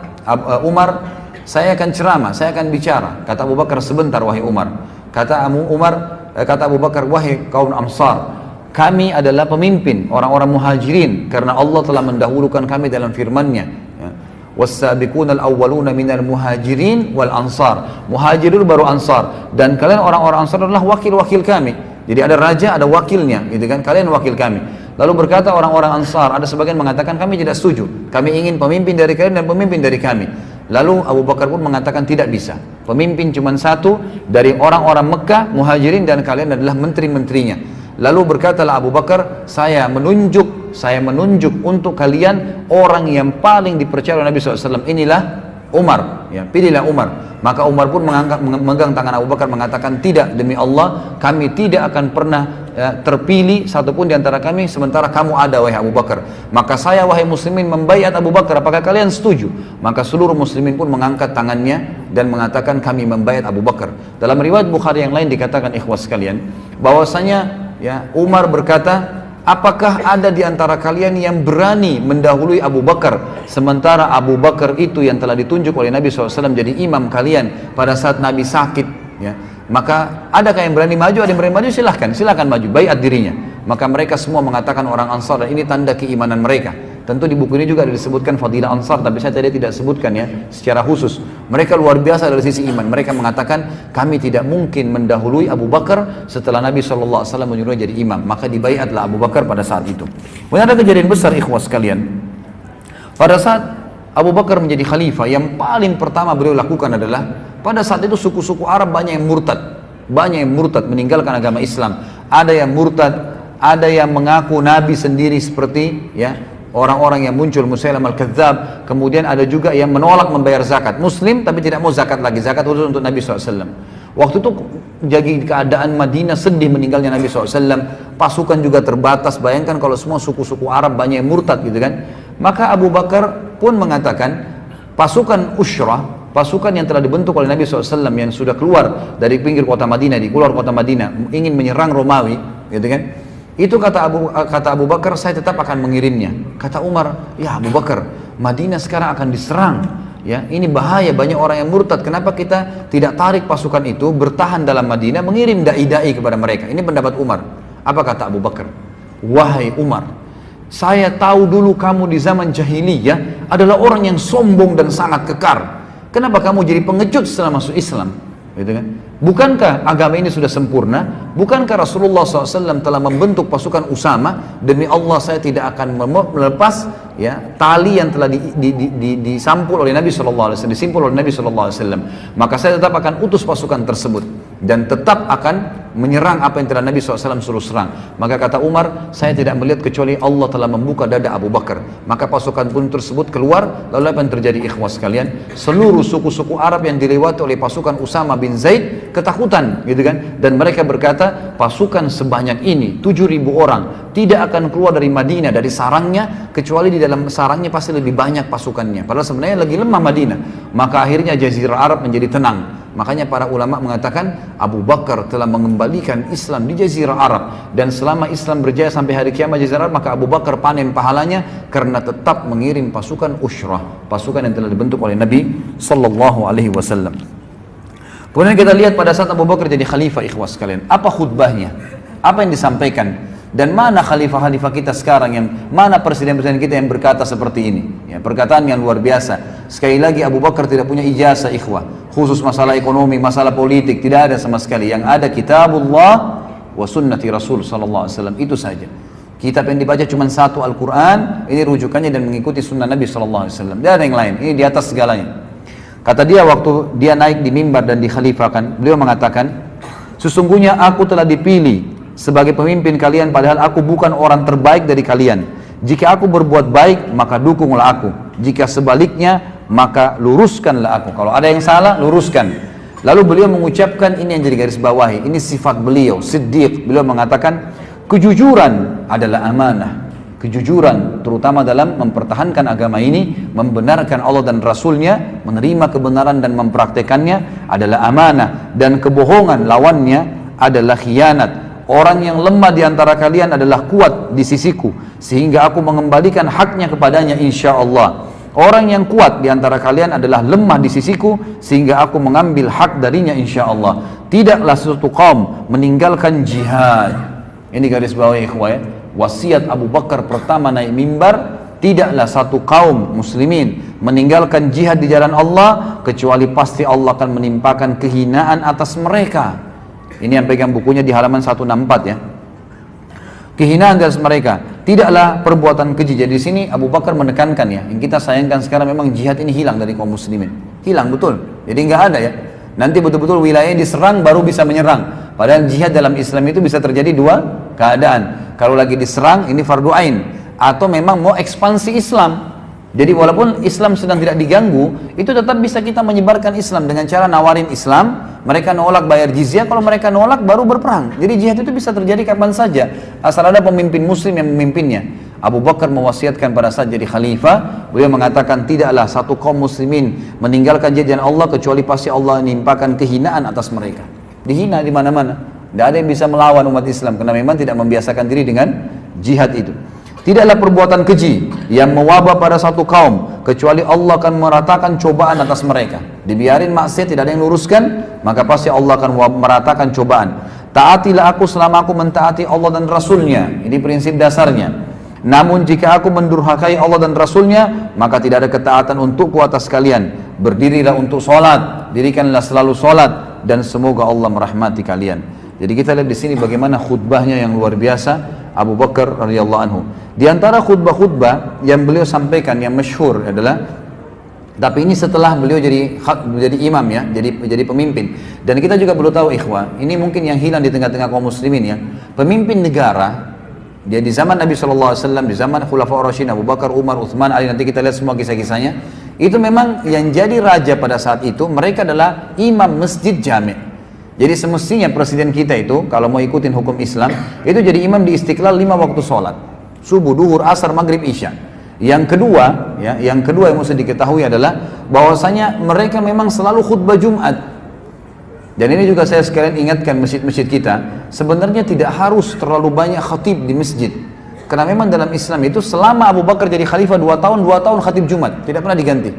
Umar, "Saya akan ceramah, saya akan bicara." Kata Abu Bakar, "Sebentar wahai Umar." Kata Abu Bakar, "Wahai kaum Ansar, kami adalah pemimpin orang-orang muhajirin karena Allah telah mendahulukan kami dalam firman-Nya, ya, was-sabiqunal awwaluna minal muhajirin wal ansar." Muhajirin baru Ansar, dan kalian orang-orang Ansar adalah wakil-wakil kami. Jadi ada raja, ada wakilnya, gitu kan? Kalian wakil kami. Lalu berkata orang-orang Ansar, ada sebagian mengatakan, "Kami tidak setuju. Kami ingin pemimpin dari kalian dan pemimpin dari kami." Lalu Abu Bakar pun mengatakan tidak bisa. Pemimpin cuma satu dari orang-orang Mekah, muhajirin, dan kalian adalah menteri-menterinya. Lalu berkatalah Abu Bakar, saya menunjuk untuk kalian orang yang paling dipercaya oleh Nabi SAW. Inilah Umar, ya, pilihlah Umar. Maka Umar pun memegang tangan Abu Bakar mengatakan, "Tidak, demi Allah, kami tidak akan pernah, ya, terpilih satupun di antara kami sementara kamu ada, wahai Abu Bakar. Maka saya, wahai muslimin, membaiat Abu Bakar. Apakah kalian setuju?" Maka seluruh muslimin pun mengangkat tangannya dan mengatakan, "Kami membaiat Abu Bakar." Dalam riwayat Bukhari yang lain dikatakan, ikhwas sekalian, bahwasanya, ya, Umar berkata, "Apakah ada di antara kalian yang berani mendahului Abu Bakar, sementara Abu Bakar itu yang telah ditunjuk oleh Nabi SAW jadi imam kalian pada saat Nabi sakit, ya. Maka adakah yang berani maju? Ada yang berani maju? Silahkan maju, baiat dirinya." Maka mereka semua mengatakan orang Ansar, dan ini tanda keimanan mereka. Tentu di buku ini juga disebutkan fadilah Ansar, tapi saya tadi tidak sebutkan, ya, secara khusus. Mereka luar biasa dari sisi iman. Mereka mengatakan, kami tidak mungkin mendahului Abu Bakar setelah Nabi SAW menyuruh jadi imam. Maka dibaiatlah Abu Bakar pada saat itu. Kemudian ada kejadian besar, ikhwas sekalian. Pada saat Abu Bakar menjadi khalifah, yang paling pertama beliau lakukan adalah, pada saat itu suku-suku Arab banyak yang murtad, meninggalkan agama Islam. Ada yang murtad, ada yang mengaku Nabi sendiri seperti, ya, orang-orang yang muncul Musailam al-Kadzab. Kemudian ada juga yang menolak membayar zakat, muslim tapi tidak mau zakat lagi, zakat khusus untuk Nabi SAW. Waktu itu jadi keadaan Madinah sedih meninggalnya Nabi SAW, pasukan juga terbatas. Bayangkan kalau semua suku-suku Arab banyak yang murtad gitu kan. Maka Abu Bakar pun mengatakan pasukan Ushrah, pasukan yang telah dibentuk oleh Nabi SAW yang sudah keluar dari pinggir kota Madinah, di keluar kota Madinah, ingin menyerang Romawi, gitu kan? Itu kata Abu Bakar, saya tetap akan mengirimnya. Kata Umar, ya Abu Bakar, Madinah sekarang akan diserang. Ya, ini bahaya, banyak orang yang murtad. Kenapa kita tidak tarik pasukan itu, bertahan dalam Madinah, mengirim dai-dai kepada mereka? Ini pendapat Umar. Apa kata Abu Bakar? Wahai Umar, saya tahu dulu kamu di zaman jahiliyah adalah orang yang sombong dan sangat kekar. Kenapa kamu jadi pengecut setelah masuk Islam? Gitu kan? Bukankah agama ini sudah sempurna? Bukankah Rasulullah SAW telah membentuk pasukan Usama? Demi Allah saya tidak akan melepas ya tali yang telah disampul oleh Nabi SAW, disimpul oleh Nabi SAW. Maka saya tetap akan utus pasukan tersebut dan tetap akan menyerang apa yang telah Nabi SAW suruh serang. Maka kata Umar, saya tidak melihat kecuali Allah telah membuka dada Abu Bakar. Maka pasukan pun tersebut keluar. Lalu apa yang terjadi ikhwas sekalian? Seluruh suku-suku Arab yang dilewati oleh pasukan Usama bin Zaid ketakutan, gitu kan? Dan mereka berkata, pasukan sebanyak ini 7.000 orang tidak akan keluar dari Madinah, dari sarangnya, kecuali di dalam sarangnya pasti lebih banyak pasukannya. Padahal sebenarnya lagi lemah Madinah. Maka akhirnya Jazirah Arab menjadi tenang. Makanya para ulama mengatakan Abu Bakar telah mengembalikan Islam di Jazirah Arab, dan selama Islam berjaya sampai hari kiamat Jazirah Arab, maka Abu Bakar panen pahalanya karena tetap mengirim pasukan Ushrah, pasukan yang telah dibentuk oleh Nabi Sallallahu Alaihi Wasallam. Kemudian kita lihat pada saat Abu Bakar jadi khalifah, ikhwas sekalian, apa khutbahnya, apa yang disampaikan, dan mana khalifah-khalifah kita sekarang, yang mana presiden-presiden kita yang berkata seperti ini, ya, perkataan yang luar biasa. Sekali lagi Abu Bakar tidak punya ijazah, ikhwah, khusus masalah ekonomi, masalah politik, tidak ada sama sekali. Yang ada kitabullah wa sunnati Rasul Sallallahu Alaihi Wasallam, itu saja. Kitab yang dibaca cuma satu, Al-Quran, ini rujukannya dan mengikuti sunnah Nabi Sallallahu Alaihi Wasallam. Tidak ada yang lain, ini di atas segalanya. Kata dia waktu dia naik di mimbar dan dikhalifahkan, beliau mengatakan, sesungguhnya aku telah dipilih sebagai pemimpin kalian, padahal aku bukan orang terbaik dari kalian. Jika aku berbuat baik, maka dukunglah aku. Jika sebaliknya, maka luruskanlah aku. Kalau ada yang salah, luruskan. Lalu beliau mengucapkan, ini yang jadi garis bawahi, ini sifat beliau, Siddiq. Beliau mengatakan, kejujuran adalah amanah. Kejujuran, terutama dalam mempertahankan agama ini, membenarkan Allah dan Rasulnya, menerima kebenaran dan mempraktekannya adalah amanah. Dan kebohongan lawannya adalah khianat. Orang yang lemah di antara kalian adalah kuat di sisiku, sehingga aku mengembalikan haknya kepadanya insya Allah. Orang yang kuat di antara kalian adalah lemah di sisiku, sehingga aku mengambil hak darinya insya Allah. Tidaklah suatu kaum meninggalkan jihad. Ini garis bawah ikhwah ya. Wasiat Abu Bakar pertama naik mimbar, tidaklah satu kaum muslimin meninggalkan jihad di jalan Allah, kecuali pasti Allah akan menimpakan kehinaan atas mereka. Ini yang pegang bukunya di halaman 164 ya. Kehinaan atas mereka, tidaklah perbuatan keji. Jadi di sini Abu Bakar menekankan ya, yang kita sayangkan sekarang memang jihad ini hilang dari kaum muslimin. Hilang betul. Jadi nggak ada ya. Nanti betul-betul wilayahnya diserang baru bisa menyerang. Padahal jihad dalam Islam itu bisa terjadi dua keadaan. Kalau lagi diserang, ini fardu ain, atau memang mau ekspansi Islam. Jadi walaupun Islam sedang tidak diganggu, itu tetap bisa kita menyebarkan Islam dengan cara nawarin Islam. Mereka nolak bayar jizyah, kalau mereka nolak baru berperang. Jadi jihad itu bisa terjadi kapan saja, asal ada pemimpin muslim yang memimpinnya. Abu Bakar mewasiatkan pada saat jadi khalifah, beliau mengatakan tidaklah satu kaum muslimin meninggalkan jihad Allah, kecuali pasti Allah menimpakan kehinaan atas mereka. Dihina di mana-mana. Tidak ada yang bisa melawan umat Islam karena memang tidak membiasakan diri dengan jihad itu. Tidaklah perbuatan keji yang mewabah pada satu kaum, kecuali Allah akan meratakan cobaan atas mereka. Dibiarin maksiat, tidak ada yang luruskan, maka pasti Allah akan meratakan cobaan. Taatilah aku selama aku mentaati Allah dan Rasulnya. Ini prinsip dasarnya. Namun jika aku mendurhakai Allah dan Rasulnya, maka tidak ada ketaatan untukku atas kalian. Berdirilah untuk sholat, dirikanlah selalu sholat, dan semoga Allah merahmati kalian. Jadi kita lihat di sini bagaimana khutbahnya yang luar biasa Abu Bakar radhiyallahu anhu. Di antara khutbah-khutbah yang beliau sampaikan yang masyhur adalah, tapi ini setelah beliau jadi imam ya, jadi pemimpin. Dan kita juga perlu tahu ikhwah, ini mungkin yang hilang di tengah-tengah kaum muslimin ya. Pemimpin negara dia di zaman Nabi SAW, di zaman Khulafaur Rasyidin Abu Bakar, Umar, Utsman, Ali, nanti kita lihat semua kisah-kisahnya. Itu memang yang jadi raja pada saat itu mereka adalah imam masjid jami'. Jadi semestinya presiden kita itu kalau mau ikutin hukum Islam itu jadi imam di Istiqlal 5 waktu sholat, subuh, duhur, asar, maghrib, isya. Yang kedua, yang mesti diketahui adalah bahwasanya mereka memang selalu khutbah Jumat. Dan ini juga saya sekalian ingatkan masjid-masjid kita, sebenarnya tidak harus terlalu banyak khatib di masjid. Karena memang dalam Islam itu selama Abu Bakar jadi khalifah 2 tahun khatib Jumat, tidak pernah diganti.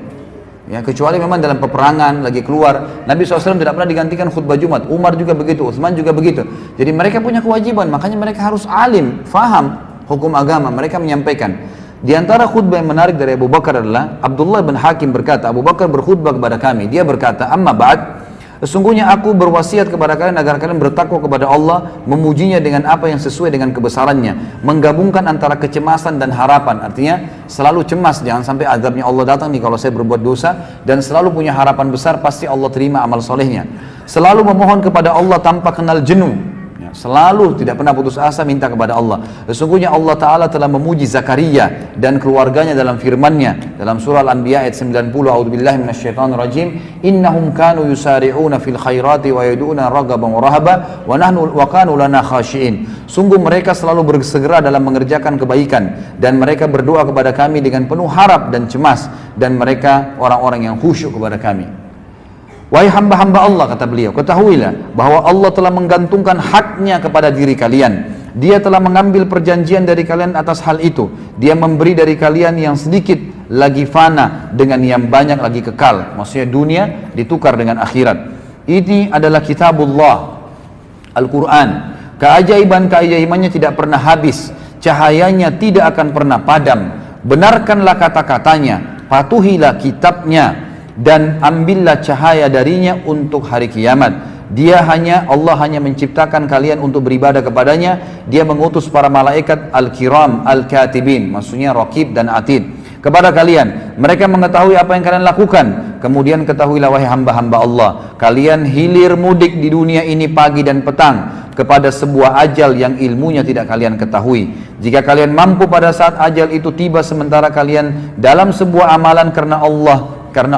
Ya, kecuali memang dalam peperangan lagi keluar, Nabi SAW tidak pernah digantikan khutbah Jumat. Umar juga begitu, Utsman juga begitu. Jadi mereka punya kewajiban, makanya mereka harus alim, faham hukum agama, mereka menyampaikan. Di antara khutbah yang menarik dari Abu Bakar adalah Abdullah bin Hakim berkata, Abu Bakar berkhutbah kepada kami, dia berkata, amma ba'd, sesungguhnya aku berwasiat kepada kalian agar kalian bertakwa kepada Allah, memujinya dengan apa yang sesuai dengan kebesarannya, menggabungkan antara kecemasan dan harapan. Artinya selalu cemas, jangan sampai azabnya Allah datang nih kalau saya berbuat dosa, dan selalu punya harapan besar, pasti Allah terima amal solehnya. Selalu memohon kepada Allah tanpa kenal jenuh, selalu tidak pernah putus asa minta kepada Allah. Sesungguhnya Allah Ta'ala telah memuji Zakaria dan keluarganya dalam firman-Nya dalam surah Al-Anbiya ayat 90, a'udzubillahi minasyaitonirrajim, innahum kanu yusari'una fil khairati wa yad'una ragaban wa rahaba wa kanu lana khashi'in. Sungguh mereka selalu bersegera dalam mengerjakan kebaikan dan mereka berdoa kepada kami dengan penuh harap dan cemas, dan mereka orang-orang yang khusyuk kepada kami. Wahai hamba-hamba Allah, kata beliau, ketahuilah bahwa Allah telah menggantungkan haknya kepada diri kalian. Dia telah mengambil perjanjian dari kalian atas hal itu. Dia memberi dari kalian yang sedikit lagi fana dengan yang banyak lagi kekal. Maksudnya dunia ditukar dengan akhirat. Ini adalah kitabullah, Al-Quran. Keajaiban-keajaibannya tidak pernah habis, cahayanya tidak akan pernah padam. Benarkanlah kata-katanya, patuhilah kitabnya, dan ambillah cahaya darinya untuk hari kiamat. Allah hanya menciptakan kalian untuk beribadah kepadanya. Dia mengutus para malaikat al-kiram al-katibin, maksudnya raqib dan atid, kepada kalian. Mereka mengetahui apa yang kalian lakukan. Kemudian ketahuilah wahai hamba-hamba Allah, kalian hilir mudik di dunia ini pagi dan petang kepada sebuah ajal yang ilmunya tidak kalian ketahui. Jika kalian mampu pada saat ajal itu tiba sementara kalian dalam sebuah amalan karena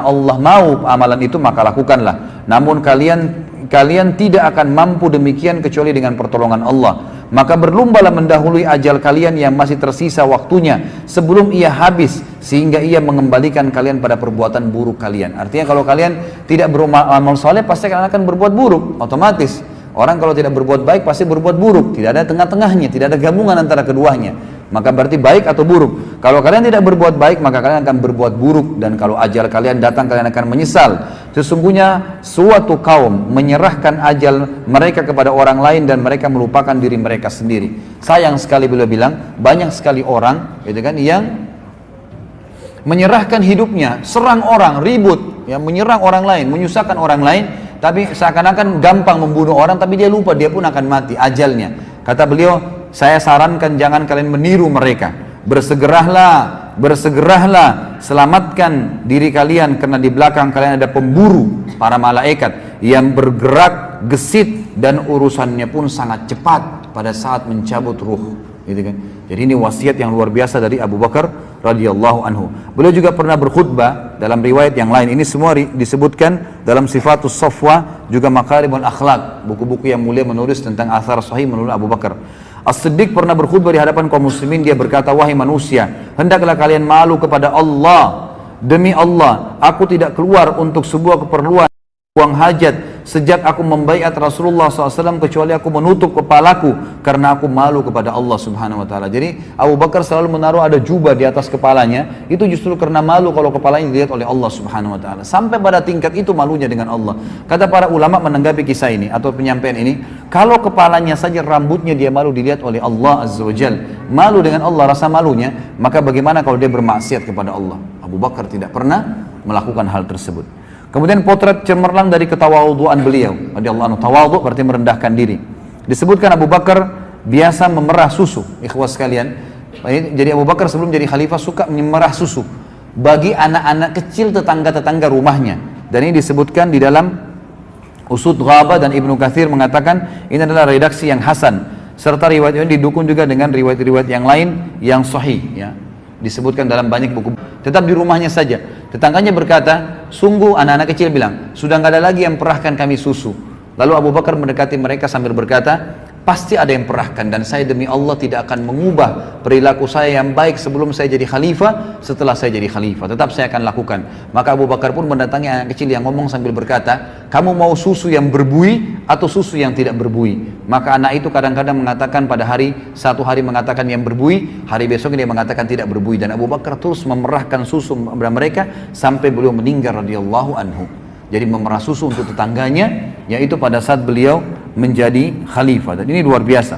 Allah mau amalan itu, maka lakukanlah. Namun kalian tidak akan mampu demikian kecuali dengan pertolongan Allah. Maka berlombalah mendahului ajal kalian yang masih tersisa waktunya sebelum ia habis, sehingga ia mengembalikan kalian pada perbuatan buruk kalian. Artinya kalau kalian tidak beramal soleh, pasti kalian akan berbuat buruk, otomatis. Orang kalau tidak berbuat baik pasti berbuat buruk, tidak ada tengah-tengahnya, tidak ada gabungan antara keduanya. Maka berarti baik atau buruk. Kalau kalian tidak berbuat baik, maka kalian akan berbuat buruk, dan kalau ajal kalian datang, kalian akan menyesal. Sesungguhnya suatu kaum menyerahkan ajal mereka kepada orang lain dan mereka melupakan diri mereka sendiri. Sayang sekali beliau bilang, banyak sekali orang gitu kan, yang menyerahkan hidupnya, serang orang, ribut, ya, menyerang orang lain, menyusahkan orang lain, tapi seakan-akan gampang membunuh orang, tapi dia lupa dia pun akan mati ajalnya. Kata beliau, saya sarankan jangan kalian meniru mereka. Bersegeralah, selamatkan diri kalian, karena di belakang kalian ada pemburu, para malaikat yang bergerak gesit dan urusannya pun sangat cepat pada saat mencabut ruh. Gitu kan? Jadi ini wasiat yang luar biasa dari Abu Bakar radhiyallahu anhu. Beliau juga pernah berkhutbah dalam riwayat yang lain. Ini semua disebutkan dalam Sifatus Safwa, juga Makarimul Akhlaq, buku-buku yang mulia menulis tentang athar sahih menurut Abu Bakar. As-Siddiq pernah berkhutbah di hadapan kaum muslimin. Dia berkata, wahai manusia, hendaklah kalian malu kepada Allah. Demi Allah, aku tidak keluar untuk sebuah keperluan, buang hajat sejak aku membaiat Rasulullah SAW, kecuali aku menutup kepalaku karena aku malu kepada Allah Subhanahu Wa Taala. Jadi Abu Bakar selalu menaruh ada jubah di atas kepalanya, itu justru karena malu kalau kepalanya dilihat oleh Allah Subhanahu Wa Taala. Sampai pada tingkat itu malunya dengan Allah. Kata para ulama menanggapi kisah ini atau penyampaian ini, kalau kepalanya saja, rambutnya dia malu dilihat oleh Allah Azza wa Jal, malu dengan Allah rasa malunya, maka bagaimana kalau dia bermaksiat kepada Allah? Abu Bakar tidak pernah melakukan hal tersebut. Kemudian potret cemerlang dari ketawaduan beliau radhiyallahu anhu. Tawadhu berarti merendahkan diri. Disebutkan Abu Bakar biasa memerah susu. Ikhwas sekalian, jadi Abu Bakar sebelum jadi khalifah suka memerah susu bagi anak-anak kecil tetangga-tetangga rumahnya. Dan ini disebutkan di dalam Usud Ghaba, dan Ibnu Katsir mengatakan ini adalah redaksi yang hasan, serta riwayat ini didukung juga dengan riwayat-riwayat yang lain yang sahih, ya. Disebutkan dalam banyak buku. Tetap di rumahnya saja. Tetangganya berkata, sungguh anak-anak kecil bilang, sudah nggak ada lagi yang perahkan kami susu. Lalu Abu Bakar mendekati mereka sambil berkata, pasti ada yang perahkan, dan saya demi Allah tidak akan mengubah perilaku saya yang baik sebelum saya jadi khalifah, setelah saya jadi khalifah tetap saya akan lakukan. Maka Abu Bakar pun mendatangi anak kecil yang ngomong sambil berkata, kamu mau susu yang berbuih atau susu yang tidak berbuih? Maka anak itu kadang-kadang mengatakan pada satu hari mengatakan yang berbuih, hari besoknya dia mengatakan tidak berbuih, dan Abu Bakar terus memerahkan susu kepada mereka sampai beliau meninggal radhiyallahu anhu. Jadi memerah susu untuk tetangganya, yaitu pada saat beliau menjadi khalifah. Dan ini luar biasa.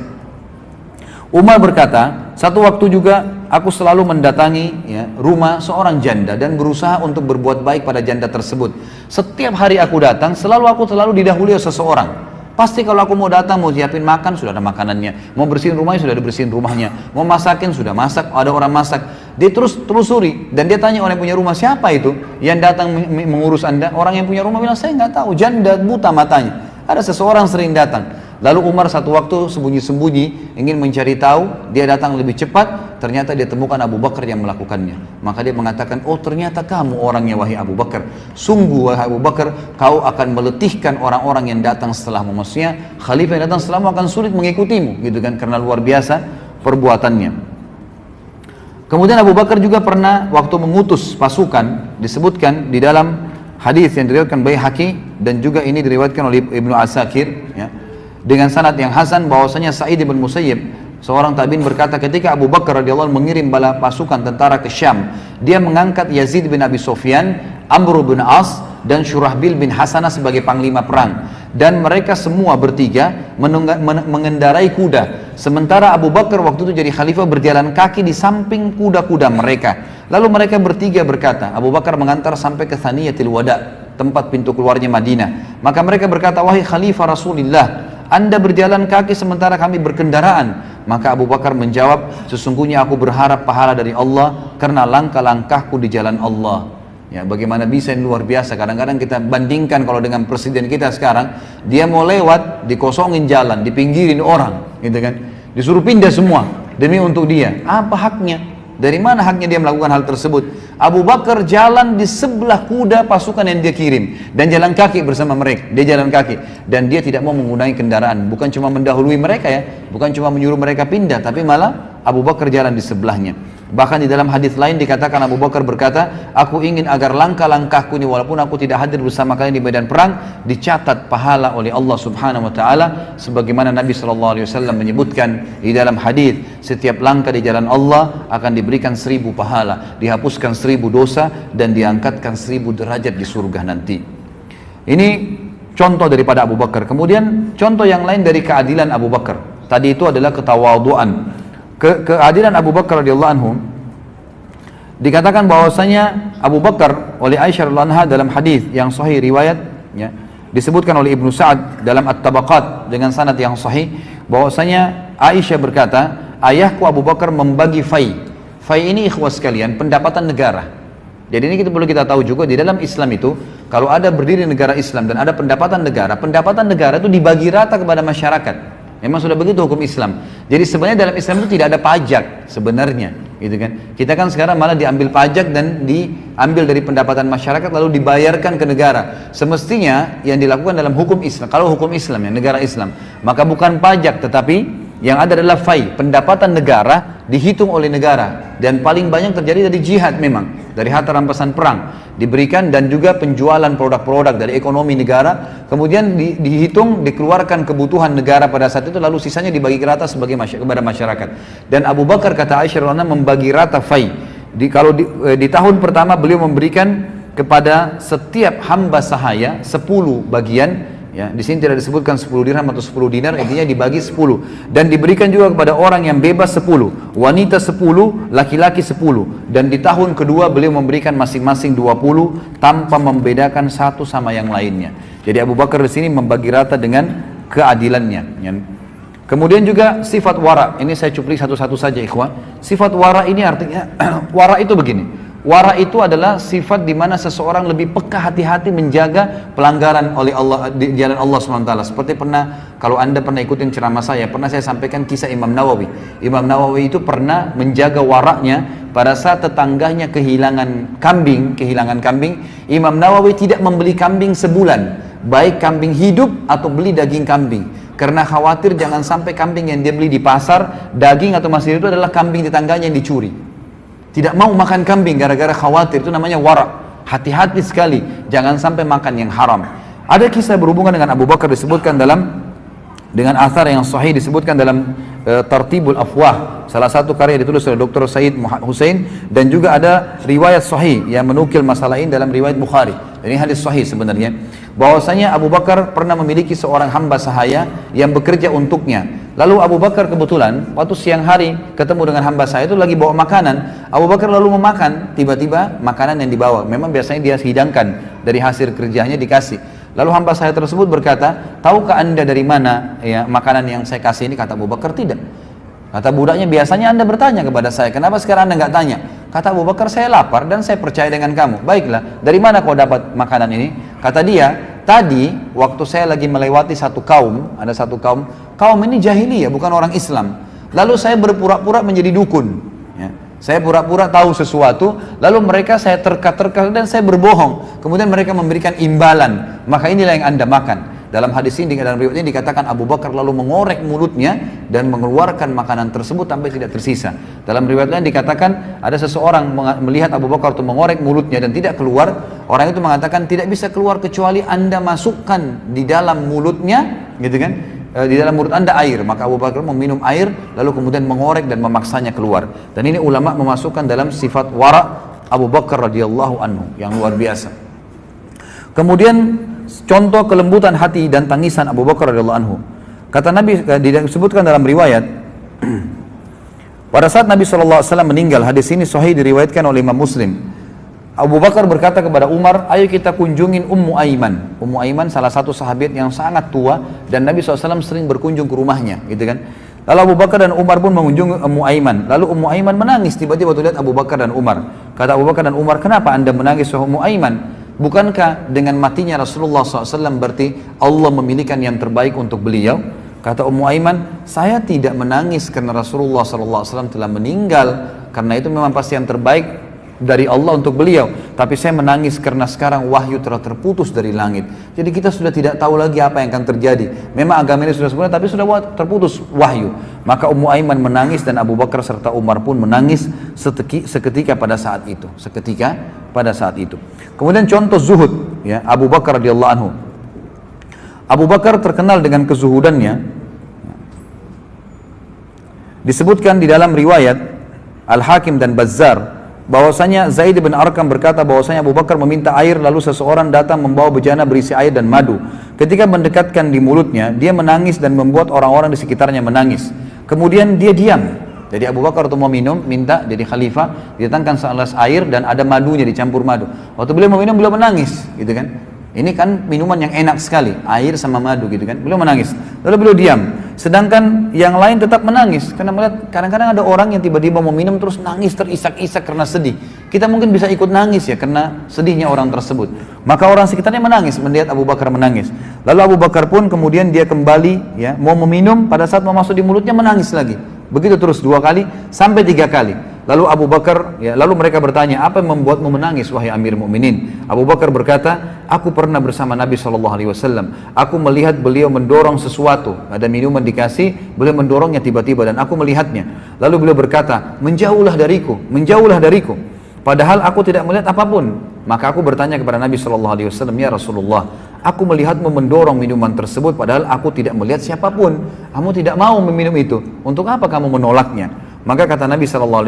Umar berkata, satu waktu juga aku selalu mendatangi rumah seorang janda dan berusaha untuk berbuat baik pada janda tersebut. Setiap hari aku datang, aku selalu didahului oleh seseorang. Pasti kalau aku mau datang, mau siapin makan, sudah ada makanannya. Mau bersihin rumahnya, sudah ada bersihin rumahnya. Mau masakin, sudah masak, ada orang masak. Dia terus telusuri, dan dia tanya orang yang punya rumah, siapa itu yang datang mengurus anda? Orang yang punya rumah bilang, saya nggak tahu, janda buta matanya. Ada seseorang sering datang. Lalu Umar satu waktu sembunyi-sembunyi ingin mencari tahu, dia datang lebih cepat, ternyata dia temukan Abu Bakar yang melakukannya. Maka dia mengatakan, oh ternyata kamu orangnya wahai Abu Bakar. Sungguh wahai Abu Bakar, kau akan meletihkan orang-orang yang datang setelahmu. Maksudnya khalifah yang datang setelahmu akan sulit mengikutimu, gitu kan, karena luar biasa perbuatannya. Kemudian Abu Bakar juga pernah waktu mengutus pasukan, disebutkan di dalam hadis yang diriwayatkan Baihaqi, dan juga ini diriwayatkan oleh Ibnu Asakir, ya, dengan sanad yang hasan, bahwasanya Sa'id bin Musayyib, seorang tabi'in, berkata ketika Abu Bakar radhiyallahu anhu mengirim bala pasukan tentara ke Syam, dia mengangkat Yazid bin Abi Sufyan, Amr bin As, dan Syurahbil bin Hasanah sebagai panglima perang, dan mereka semua bertiga mengendarai kuda, sementara Abu Bakar waktu itu jadi khalifah berjalan kaki di samping kuda-kuda mereka. Lalu mereka bertiga berkata, Abu Bakar mengantar sampai ke Thaniyatil Wada, tempat pintu keluarnya Madinah. Maka mereka berkata, wahai khalifah Rasulullah, anda berjalan kaki sementara kami berkendaraan. Maka Abu Bakar menjawab, sesungguhnya aku berharap pahala dari Allah karena langkah-langkahku di jalan Allah. Ya, bagaimana bisa, ini luar biasa. Kadang-kadang kita bandingkan kalau dengan presiden kita sekarang, dia mau lewat, dikosongin jalan, dipinggirin orang, gitu kan, disuruh pindah semua demi untuk dia. Apa haknya? Dari mana haknya dia melakukan hal tersebut? Abu Bakar jalan di sebelah kuda pasukan yang dia kirim, dan jalan kaki bersama mereka. Dia jalan kaki, dan dia tidak mau menggunakan kendaraan. Bukan cuma mendahului mereka ya, bukan cuma menyuruh mereka pindah, tapi malah Abu Bakar jalan di sebelahnya. Bahkan di dalam hadis lain dikatakan Abu Bakar berkata, aku ingin agar langkah-langkahku ini, walaupun aku tidak hadir bersama kalian di medan perang, dicatat pahala oleh Allah Subhanahu wa taala, sebagaimana Nabi sallallahu alaihi wasallam menyebutkan di dalam hadis, setiap langkah di jalan Allah akan diberikan 1000 pahala, dihapuskan 1000 dosa, dan diangkatkan 1000 derajat di surga nanti. Ini contoh daripada Abu Bakar. Kemudian contoh yang lain dari keadilan Abu Bakar. Tadi itu adalah ketawaduan. Keadilan Abu Bakar radhiyallahu anhu, dikatakan bahwasanya Abu Bakar oleh Aisyah radhiyallahu anha dalam hadis yang sahih riwayat, ya, disebutkan oleh Ibnu Sa'ad dalam At-Tabaqat dengan sanad yang sahih, bahwasanya Aisyah berkata, ayahku Abu Bakar membagi fai. Fai ini ikhwas sekalian, pendapatan negara. Jadi ini perlu kita tahu juga, di dalam Islam itu kalau ada berdiri negara Islam dan ada pendapatan negara itu dibagi rata kepada masyarakat. Memang sudah begitu hukum Islam. Jadi sebenarnya dalam Islam itu tidak ada pajak sebenarnya, gitu kan. Kita kan sekarang malah diambil pajak dan diambil dari pendapatan masyarakat lalu dibayarkan ke negara. Semestinya yang dilakukan dalam hukum Islam, kalau hukum Islam ya, negara Islam, maka bukan pajak, tetapi yang ada adalah fai, pendapatan negara dihitung oleh negara, dan paling banyak terjadi dari jihad, memang dari harta rampasan perang diberikan, dan juga penjualan produk-produk dari ekonomi negara, kemudian dihitung, dikeluarkan kebutuhan negara pada saat itu, lalu sisanya dibagi rata kepada masyarakat. Dan Abu Bakar, kata Aisyah radhiyallahu anha, membagi rata fai. Kalau di tahun pertama beliau memberikan kepada setiap hamba sahaya 10 bagian. Ya, di sini tidak disebutkan 10 dirham atau 10 dinar, intinya dibagi 10, dan diberikan juga kepada orang yang bebas 10, wanita 10, laki-laki 10, dan di tahun kedua beliau memberikan masing-masing 20 tanpa membedakan satu sama yang lainnya. Jadi Abu Bakar di sini membagi rata dengan keadilannya. Ya. Kemudian juga sifat wara, ini saya cuplik satu-satu saja ikhwan. Sifat wara ini artinya wara itu begini. Wara itu adalah sifat di mana seseorang lebih peka, hati-hati menjaga pelanggaran oleh Allah di jalan Allah SWT. Seperti kalau anda pernah ikutin ceramah saya, pernah saya sampaikan kisah Imam Nawawi. Imam Nawawi itu pernah menjaga waraknya pada saat tetangganya kehilangan kambing. Imam Nawawi tidak membeli kambing sebulan. baik kambing hidup atau beli daging kambing. Karena khawatir jangan sampai kambing yang dia beli di pasar, daging atau masih itu adalah kambing tetangganya yang dicuri. Tidak mau makan kambing gara-gara khawatir, itu namanya wara. Hati-hati sekali, jangan sampai makan yang haram. Ada kisah berhubungan dengan Abu Bakar disebutkan dengan athar yang sahih disebutkan dalam Tartibul Afwah, salah satu karya ditulis oleh Dr. Said Hussein, dan juga ada riwayat sahih yang menukil masalah ini dalam riwayat Bukhari. Ini hadis sahih sebenarnya, bahwasanya Abu Bakar pernah memiliki seorang hamba sahaya yang bekerja untuknya. Lalu Abu Bakar kebetulan waktu siang hari ketemu dengan hamba sahaya itu lagi bawa makanan. Abu Bakar lalu memakan, tiba-tiba makanan yang dibawa, memang biasanya dia hidangkan dari hasil kerjanya dikasih. Lalu hamba saya tersebut berkata, tahukah anda dari mana ya makanan yang saya kasih ini? Kata Abu Bakar, tidak. Kata budaknya, biasanya anda bertanya kepada saya, kenapa sekarang anda nggak tanya? Kata Abu Bakar, saya lapar dan saya percaya dengan kamu. Baiklah, dari mana kau dapat makanan ini? Kata dia, tadi waktu saya lagi melewati satu kaum, ada satu kaum ini jahiliyah, bukan orang Islam. Lalu saya berpura-pura menjadi dukun. Saya pura-pura tahu sesuatu, lalu mereka saya terka-terka dan saya berbohong. Kemudian mereka memberikan imbalan, maka inilah yang anda makan. Dalam hadis ini, dalam riwayat ini dikatakan Abu Bakar lalu mengorek mulutnya dan mengeluarkan makanan tersebut sampai tidak tersisa. Dalam riwayat lain dikatakan ada seseorang melihat Abu Bakar itu mengorek mulutnya dan tidak keluar. Orang itu mengatakan tidak bisa keluar kecuali anda masukkan di dalam mulutnya, gitu kan? Di dalam mulut anda air. Maka Abu Bakar meminum air lalu kemudian mengorek dan memaksanya keluar. Dan ini ulama memasukkan dalam sifat wara Abu Bakar radhiyallahu anhu yang luar biasa. Kemudian contoh kelembutan hati dan tangisan Abu Bakar radhiyallahu anhu. Kata Nabi, disebutkan dalam riwayat pada saat Nabi SAW meninggal, hadis ini sahih diriwayatkan oleh Imam Muslim. Abu Bakar berkata kepada Umar, ayo kita kunjungin Ummu Aiman. Ummu Aiman salah satu sahabat yang sangat tua dan Nabi SAW sering berkunjung ke rumahnya, gitu kan. Lalu Abu Bakar dan Umar pun mengunjungi Ummu Aiman. Lalu Ummu Aiman menangis tiba-tiba waktu lihat Abu Bakar dan Umar. Kata Abu Bakar dan Umar, kenapa anda menangis wahai Ummu Aiman? Bukankah dengan matinya Rasulullah SAW berarti Allah memilihkan yang terbaik untuk beliau? Kata Ummu Aiman, saya tidak menangis karena Rasulullah SAW telah meninggal, karena itu memang pasti yang terbaik dari Allah untuk beliau, tapi saya menangis karena sekarang wahyu telah terputus dari langit. Jadi kita sudah tidak tahu lagi apa yang akan terjadi. Memang agama ini sudah sempurna, tapi sudah terputus wahyu. Maka Ummu Aiman menangis dan Abu Bakar serta Umar pun menangis seketika pada saat itu. Kemudian contoh zuhud, ya, Abu Bakar radhiyallahu anhu. Abu Bakar terkenal dengan kezuhudannya. Disebutkan di dalam riwayat Al-Hakim dan Bazzar bahwasanya Zaid bin Arqam berkata bahwasanya Abu Bakar meminta air, lalu seseorang datang membawa bejana berisi air dan madu. Ketika mendekatkan di mulutnya, dia menangis dan membuat orang-orang di sekitarnya menangis. Kemudian dia diam. Jadi Abu Bakar untuk mau minum, minta jadi khalifah, didatangkan segelas air dan ada madunya, dicampur madu. Waktu beliau mau minum, beliau menangis, gitu kan. Ini kan minuman yang enak sekali, air sama madu, gitu kan. Beliau menangis, lalu beliau diam. Sedangkan yang lain tetap menangis, karena melihat kadang-kadang ada orang yang tiba-tiba mau minum terus nangis terisak-isak karena sedih. Kita mungkin bisa ikut nangis ya, karena sedihnya orang tersebut. Maka orang sekitarnya menangis melihat Abu Bakar menangis. Lalu Abu Bakar pun kemudian dia kembali, ya, mau meminum, pada saat mau masuk di mulutnya menangis lagi. Begitu terus 2 kali sampai 3 kali. Lalu Abu Bakar, ya, lalu mereka bertanya, apa yang membuatmu menangis wahai Amir Mukminin? Abu Bakar berkata, aku pernah bersama Nabi SAW. Aku melihat beliau mendorong sesuatu, ada minuman dikasih, beliau mendorongnya tiba-tiba dan aku melihatnya. Lalu beliau berkata, menjauhlah dariku, menjauhlah dariku. Padahal aku tidak melihat apapun. Maka aku bertanya kepada Nabi SAW, ya Rasulullah, aku melihatmu mendorong minuman tersebut, padahal aku tidak melihat siapapun. Kamu tidak mau meminum itu. Untuk apa kamu menolaknya? Maka kata Nabi SAW,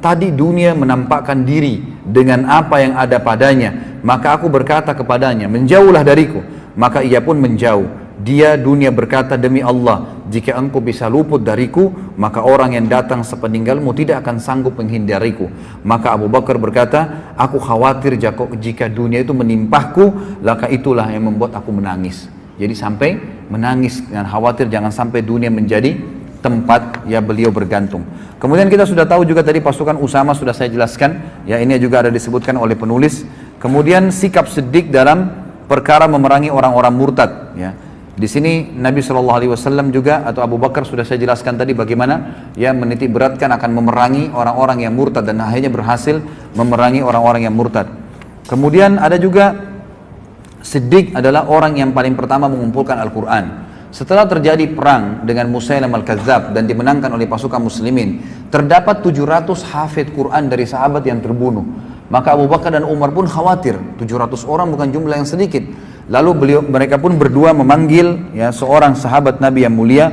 tadi dunia menampakkan diri dengan apa yang ada padanya. Maka aku berkata kepadanya, menjauhlah dariku. Maka ia pun menjauh. Dia dunia berkata, demi Allah, jika engkau bisa luput dariku, maka orang yang datang sepeninggalmu tidak akan sanggup menghindariku. Maka Abu Bakar berkata, aku khawatir jika dunia itu menimpahku, maka itulah yang membuat aku menangis. Jadi sampai menangis dengan khawatir jangan sampai dunia menjadi tempat ya beliau bergantung. Kemudian kita sudah tahu juga tadi pasukan Usama sudah saya jelaskan, ya ini juga ada disebutkan oleh penulis. Kemudian sikap Siddiq dalam perkara memerangi orang-orang murtad, ya. Di sini Nabi SAW juga atau Abu Bakar sudah saya jelaskan tadi bagaimana ya menitik beratkan akan memerangi orang-orang yang murtad dan akhirnya berhasil memerangi orang-orang yang murtad. Kemudian ada juga Siddiq adalah orang yang paling pertama mengumpulkan Al-Quran. Setelah terjadi perang dengan Musailam al-Kadzab dan dimenangkan oleh pasukan muslimin, terdapat 700 hafid Quran dari sahabat yang terbunuh. Maka Abu Bakar dan Umar pun khawatir, 700 orang bukan jumlah yang sedikit. Lalu mereka pun berdua memanggil seorang sahabat Nabi yang mulia.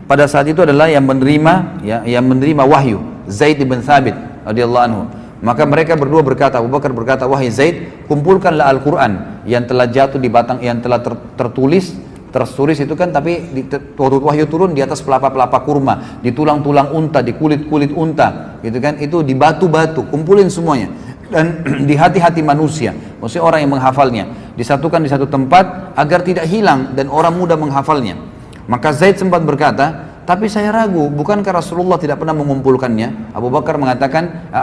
Pada saat itu adalah yang menerima wahyu, Zaid bin Thabit radhiyallahu anhu. Maka mereka berdua berkata, Abu Bakar berkata, wahai Zaid, kumpulkanlah Al-Quran yang telah jatuh di batang, yang telah tertulis itu kan, tapi waktu wahyu turun di atas pelapa-pelapa kurma, di tulang-tulang unta, di kulit-kulit unta, gitu kan, itu di batu-batu, kumpulin semuanya. Dan di hati-hati manusia, maksudnya orang yang menghafalnya, disatukan di satu tempat agar tidak hilang dan orang mudah menghafalnya. Maka Zaid sempat berkata, tapi saya ragu, bukankah Rasulullah tidak pernah mengumpulkannya?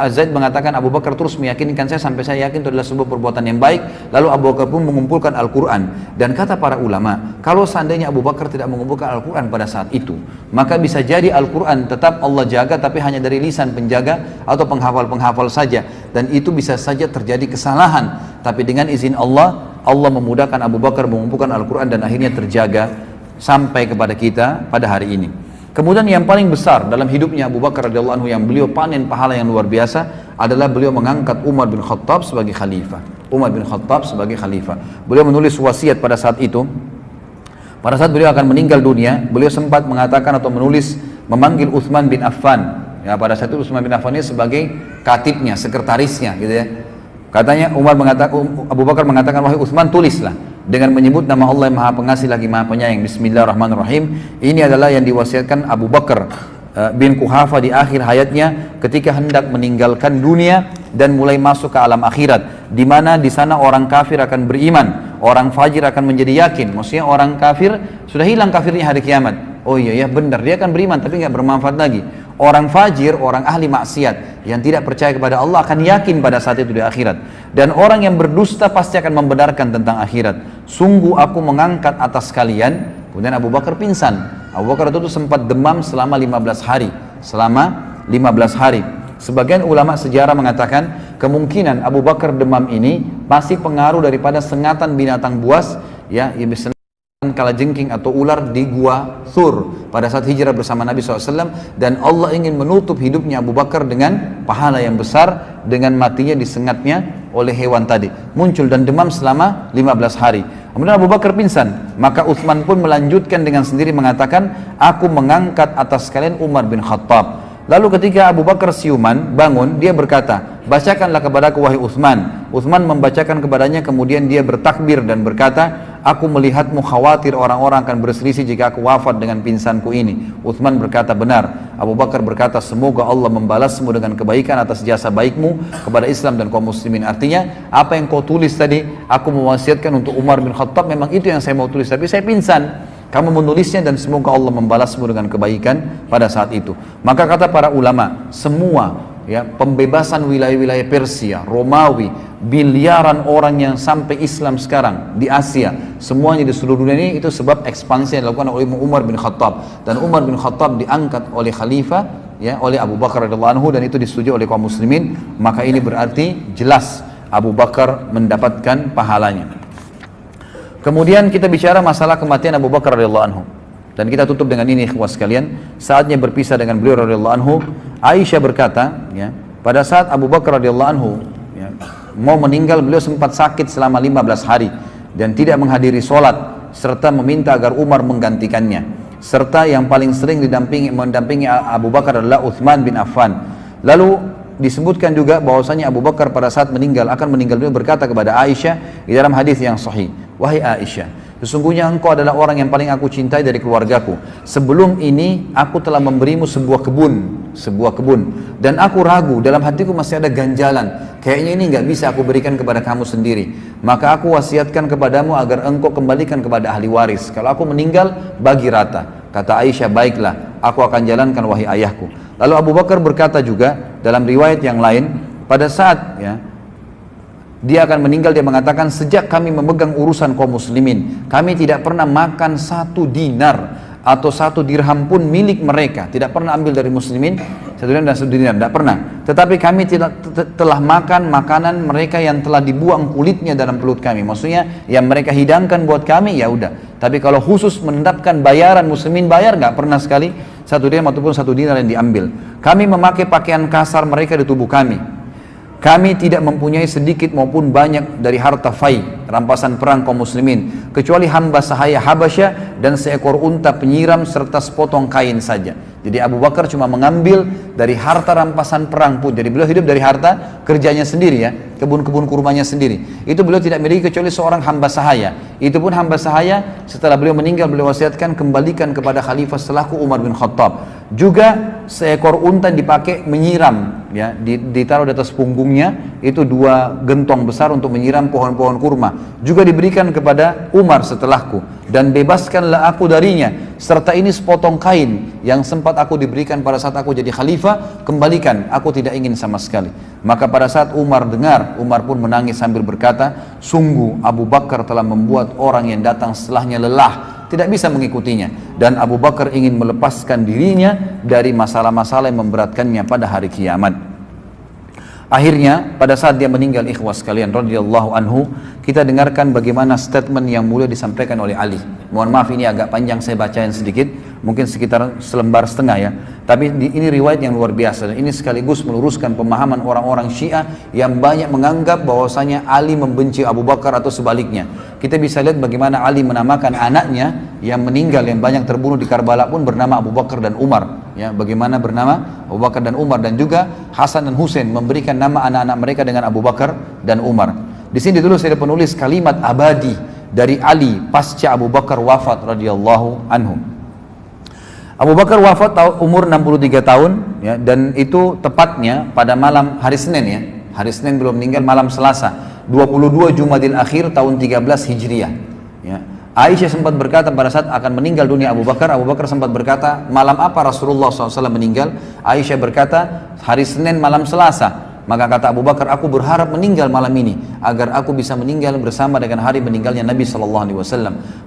Zaid mengatakan, Abu Bakar terus meyakinkan saya sampai saya yakin itu adalah sebuah perbuatan yang baik. Lalu Abu Bakar pun mengumpulkan Al-Quran. Dan kata para ulama, kalau seandainya Abu Bakar tidak mengumpulkan Al-Quran pada saat itu, maka bisa jadi Al-Quran tetap Allah jaga, tapi hanya dari lisan penjaga atau penghafal-penghafal saja. Dan itu bisa saja terjadi kesalahan. Tapi dengan izin Allah, Allah memudahkan Abu Bakar mengumpulkan Al-Quran dan akhirnya terjaga sampai kepada kita pada hari ini. Kemudian yang paling besar dalam hidupnya Abu Bakar radhiyallahu anhu yang beliau panen pahala yang luar biasa adalah beliau mengangkat Umar bin Khattab sebagai khalifah. Beliau menulis wasiat pada saat itu. Pada saat beliau akan meninggal dunia, beliau sempat mengatakan atau memanggil Utsman bin Affan. Ya, pada saat itu Utsman bin Affan ini sebagai katibnya, sekretarisnya, gitu ya. Katanya Abu Bakar mengatakan, wahai Utsman, tulislah dengan menyebut nama Allah yang Maha Pengasih lagi Maha Penyayang. Bismillahirrahmanirrahim. Ini adalah yang diwasiatkan Abu Bakar bin Quhafa di akhir hayatnya ketika hendak meninggalkan dunia dan mulai masuk ke alam akhirat, di mana di sana orang kafir akan beriman, orang fajir akan menjadi yakin. Maksudnya orang kafir sudah hilang kafirnya hari kiamat. Oh iya benar, dia akan beriman tapi nggak bermanfaat lagi. Orang fajir, orang ahli maksiat yang tidak percaya kepada Allah akan yakin pada saat itu di akhirat. Dan orang yang berdusta pasti akan membenarkan tentang akhirat. Sungguh aku mengangkat atas kalian. Kemudian Abu Bakar pingsan. Abu Bakar itu sempat demam selama 15 hari. Sebagian ulama sejarah mengatakan kemungkinan Abu Bakar demam ini masih pengaruh daripada sengatan binatang buas, kalajengking atau ular di gua Thur pada saat hijrah bersama Nabi SAW, dan Allah ingin menutup hidupnya Abu Bakar dengan pahala yang besar dengan matinya disengatnya oleh hewan tadi, muncul dan demam selama 15 hari. Kemudian Abu Bakar pingsan, maka Utsman pun melanjutkan dengan sendiri mengatakan, aku mengangkat atas kalian Umar bin Khattab. Lalu ketika Abu Bakar siuman bangun, dia berkata, bacakanlah kepadaku wahai Utsman. Utsman membacakan kepadanya, kemudian dia bertakbir dan berkata, aku melihatmu khawatir orang-orang akan berselisih jika aku wafat dengan pingsanku ini. Utsman berkata, benar. Abu Bakar berkata, semoga Allah membalasmu dengan kebaikan atas jasa baikmu kepada Islam dan kaum muslimin. Artinya, apa yang kau tulis tadi, aku mewasiatkan untuk Umar bin Khattab, memang itu yang saya mau tulis, tapi saya pingsan. Kamu menulisnya dan semoga Allah membalasmu dengan kebaikan pada saat itu. Maka kata para ulama, semua pembebasan wilayah-wilayah Persia, Romawi, biliaran orang yang sampai Islam sekarang di Asia, semuanya di seluruh dunia ini itu sebab ekspansi yang dilakukan oleh Umar bin Khattab. Dan Umar bin Khattab diangkat oleh khalifah oleh Abu Bakar radhiyallahu anhu, dan itu disetujui oleh kaum muslimin. Maka ini berarti jelas Abu Bakar mendapatkan pahalanya. Kemudian kita bicara masalah kematian Abu Bakar radhiyallahu anhu. Dan kita tutup dengan ini ikhwas sekalian, saatnya berpisah dengan beliau radhiyallahu anhu. Aisyah berkata, pada saat Abu Bakar radhiyallahu anhu mau meninggal, beliau sempat sakit selama 15 hari dan tidak menghadiri sholat, serta meminta agar Umar menggantikannya. Serta yang paling sering mendampingi Abu Bakar adalah Utsman bin Affan. Lalu disebutkan juga bahwasanya Abu Bakar pada saat akan meninggal beliau berkata kepada Aisyah di dalam hadis yang sahih, wahai Aisyah, sesungguhnya engkau adalah orang yang paling aku cintai dari keluargaku. Sebelum ini aku telah memberimu sebuah kebun, dan aku ragu, dalam hatiku masih ada ganjalan, kayaknya ini nggak bisa aku berikan kepada kamu sendiri. Maka aku wasiatkan kepadamu agar engkau kembalikan kepada ahli waris. Kalau aku meninggal, bagi rata. Kata Aisyah, baiklah, aku akan jalankan wahai ayahku. Lalu Abu Bakar berkata juga dalam riwayat yang lain, pada saat dia akan meninggal, dia mengatakan, sejak kami memegang urusan kaum muslimin, kami tidak pernah makan 1 dinar atau 1 dirham pun milik mereka, tidak pernah ambil dari muslimin 1 dirham dan 1 dinar, tidak pernah. Tetapi kami telah makan makanan mereka yang telah dibuang kulitnya dalam perut kami, maksudnya yang mereka hidangkan buat kami, ya udah. Tapi kalau khusus menetapkan bayaran muslimin bayar, nggak pernah sekali 1 dirham ataupun 1 dinar yang diambil. Kami memakai pakaian kasar mereka di tubuh kami. Kami tidak mempunyai sedikit maupun banyak dari harta fai, rampasan perang kaum muslimin, kecuali hamba sahaya Habasyah dan seekor unta penyiram serta sepotong kain saja. Jadi Abu Bakar cuma mengambil dari harta rampasan perang pun. Jadi beliau hidup dari harta kerjanya sendiri, ya, kebun-kebun kurmanya sendiri. Itu beliau tidak miliki kecuali seorang hamba sahaya. Itu pun hamba sahaya setelah beliau meninggal beliau wasiatkan kembalikan kepada khalifah setelahku Umar bin Khattab. Juga seekor unta dipakai menyiram, ya, ditaruh di atas punggungnya, itu 2 gentong besar untuk menyiram pohon-pohon kurma. Juga diberikan kepada Umar setelahku, dan bebaskanlah aku darinya, serta ini sepotong kain yang sempat aku diberikan pada saat aku jadi khalifah, kembalikan, aku tidak ingin sama sekali. Maka pada saat Umar dengar, Umar pun menangis sambil berkata, sungguh Abu Bakar telah membuat orang yang datang setelahnya lelah, tidak bisa mengikutinya, dan Abu Bakar ingin melepaskan dirinya dari masalah-masalah yang memberatkannya pada hari kiamat. Akhirnya pada saat dia meninggal, ikhwas sekalian radhiyallahu anhu, kita dengarkan bagaimana statement yang mulia disampaikan oleh Ali. Mohon maaf ini agak panjang, saya bacain sedikit, mungkin sekitar 1,5 lembar ya. Tapi ini riwayat yang luar biasa, dan ini sekaligus meluruskan pemahaman orang-orang Syiah yang banyak menganggap bahwasanya Ali membenci Abu Bakar atau sebaliknya. Kita bisa lihat bagaimana Ali menamakan anaknya yang meninggal, yang banyak terbunuh di Karbala pun bernama Abu Bakar dan Umar. Ya, bagaimana bernama Abu Bakar dan Umar, dan juga Hasan dan Husain memberikan nama anak-anak mereka dengan Abu Bakar dan Umar. Di sini dulu saya penulis kalimat abadi dari Ali pasca Abu Bakar wafat radhiyallahu anhu. Abu Bakar wafat umur 63 tahun, ya, dan itu tepatnya pada malam hari Senin, ya. Hari Senin belum meninggal, malam Selasa 22 Jumadil Akhir tahun 13 Hijriah, ya. Aisyah sempat berkata pada saat akan meninggal dunia Abu Bakar sempat berkata, malam apa Rasulullah SAW meninggal? Aisyah berkata, hari Senin malam Selasa. Maka kata Abu Bakar, aku berharap meninggal malam ini agar aku bisa meninggal bersama dengan hari meninggalnya Nabi SAW.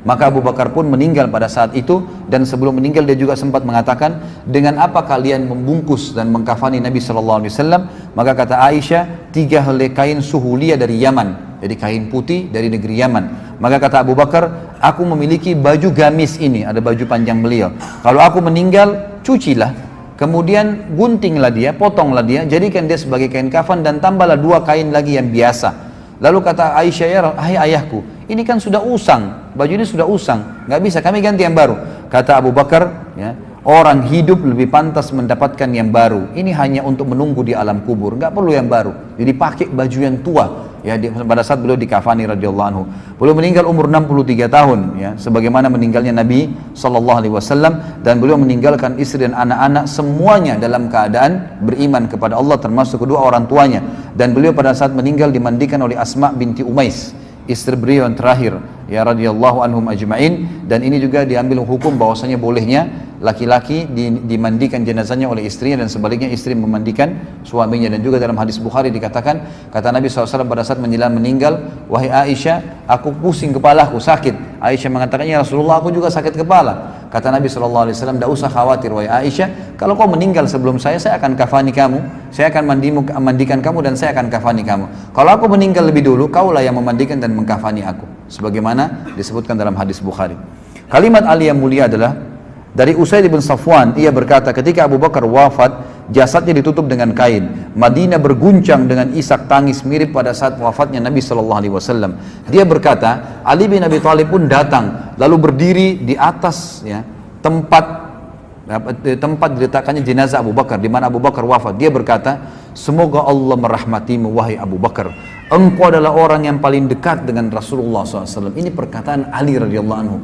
Maka Abu Bakar pun meninggal pada saat itu, dan sebelum meninggal dia juga sempat mengatakan, dengan apa kalian membungkus dan mengkafani Nabi SAW? Maka kata Aisyah, 3 helai kain suhulia dari Yaman, jadi kain putih dari negeri Yaman. Maka kata Abu Bakar, aku memiliki baju gamis ini, ada baju panjang beliau. Kalau aku meninggal, cucilah. Kemudian guntinglah dia, potonglah dia, jadikan dia sebagai kain kafan, dan tambahlah 2 kain lagi yang biasa. Lalu kata Aisyah, ya ayahku, ini kan sudah usang, baju ini sudah usang, nggak bisa, kami ganti yang baru. Kata Abu Bakar, ya, orang hidup lebih pantas mendapatkan yang baru. Ini hanya untuk menunggu di alam kubur, nggak perlu yang baru. Jadi pakai baju yang tua. Ya, pada saat beliau dikafani radhiyallahu anhu. Beliau meninggal umur 63 tahun, ya, sebagaimana meninggalnya Nabi SAW, dan beliau meninggalkan istri dan anak-anak semuanya dalam keadaan beriman kepada Allah, termasuk kedua orang tuanya. Dan beliau pada saat meninggal dimandikan oleh Asma binti Umais, istri beliau yang terakhir, ya, radhiyallahu anhum ajma'in. Dan ini juga diambil hukum bahwasanya bolehnya laki-laki dimandikan jenazahnya oleh istrinya, dan sebaliknya istri memandikan suaminya. Dan juga dalam hadis Bukhari dikatakan, kata Nabi SAW pada saat menjelang meninggal, wahai Aisyah, aku pusing kepalaku, sakit. Aisyah mengatakan, ya Rasulullah, aku juga sakit kepala. Kata Nabi SAW, tidak usah khawatir wahai Aisyah, kalau kau meninggal sebelum saya akan kafani kamu, saya akan mandikan kamu, dan saya akan kafani kamu. Kalau aku meninggal lebih dulu, kaulah yang memandikan dan mengkafani aku, sebagaimana disebutkan dalam hadis Bukhari. Kalimat Ali yang mulia adalah dari Usaid bin Safwan, ia berkata, ketika Abu Bakar wafat, jasadnya ditutup dengan kain. Madinah berguncang dengan isak tangis mirip pada saat wafatnya Nabi SAW. Dia berkata, Ali bin Abi Thalib pun datang, lalu berdiri di atas, ya, tempat diletakkannya jenazah Abu Bakar, di mana Abu Bakar wafat. Dia berkata, semoga Allah merahmatimu wahai Abu Bakar, engkau adalah orang yang paling dekat dengan Rasulullah SAW. Ini perkataan Ali radhiyallahu anhu,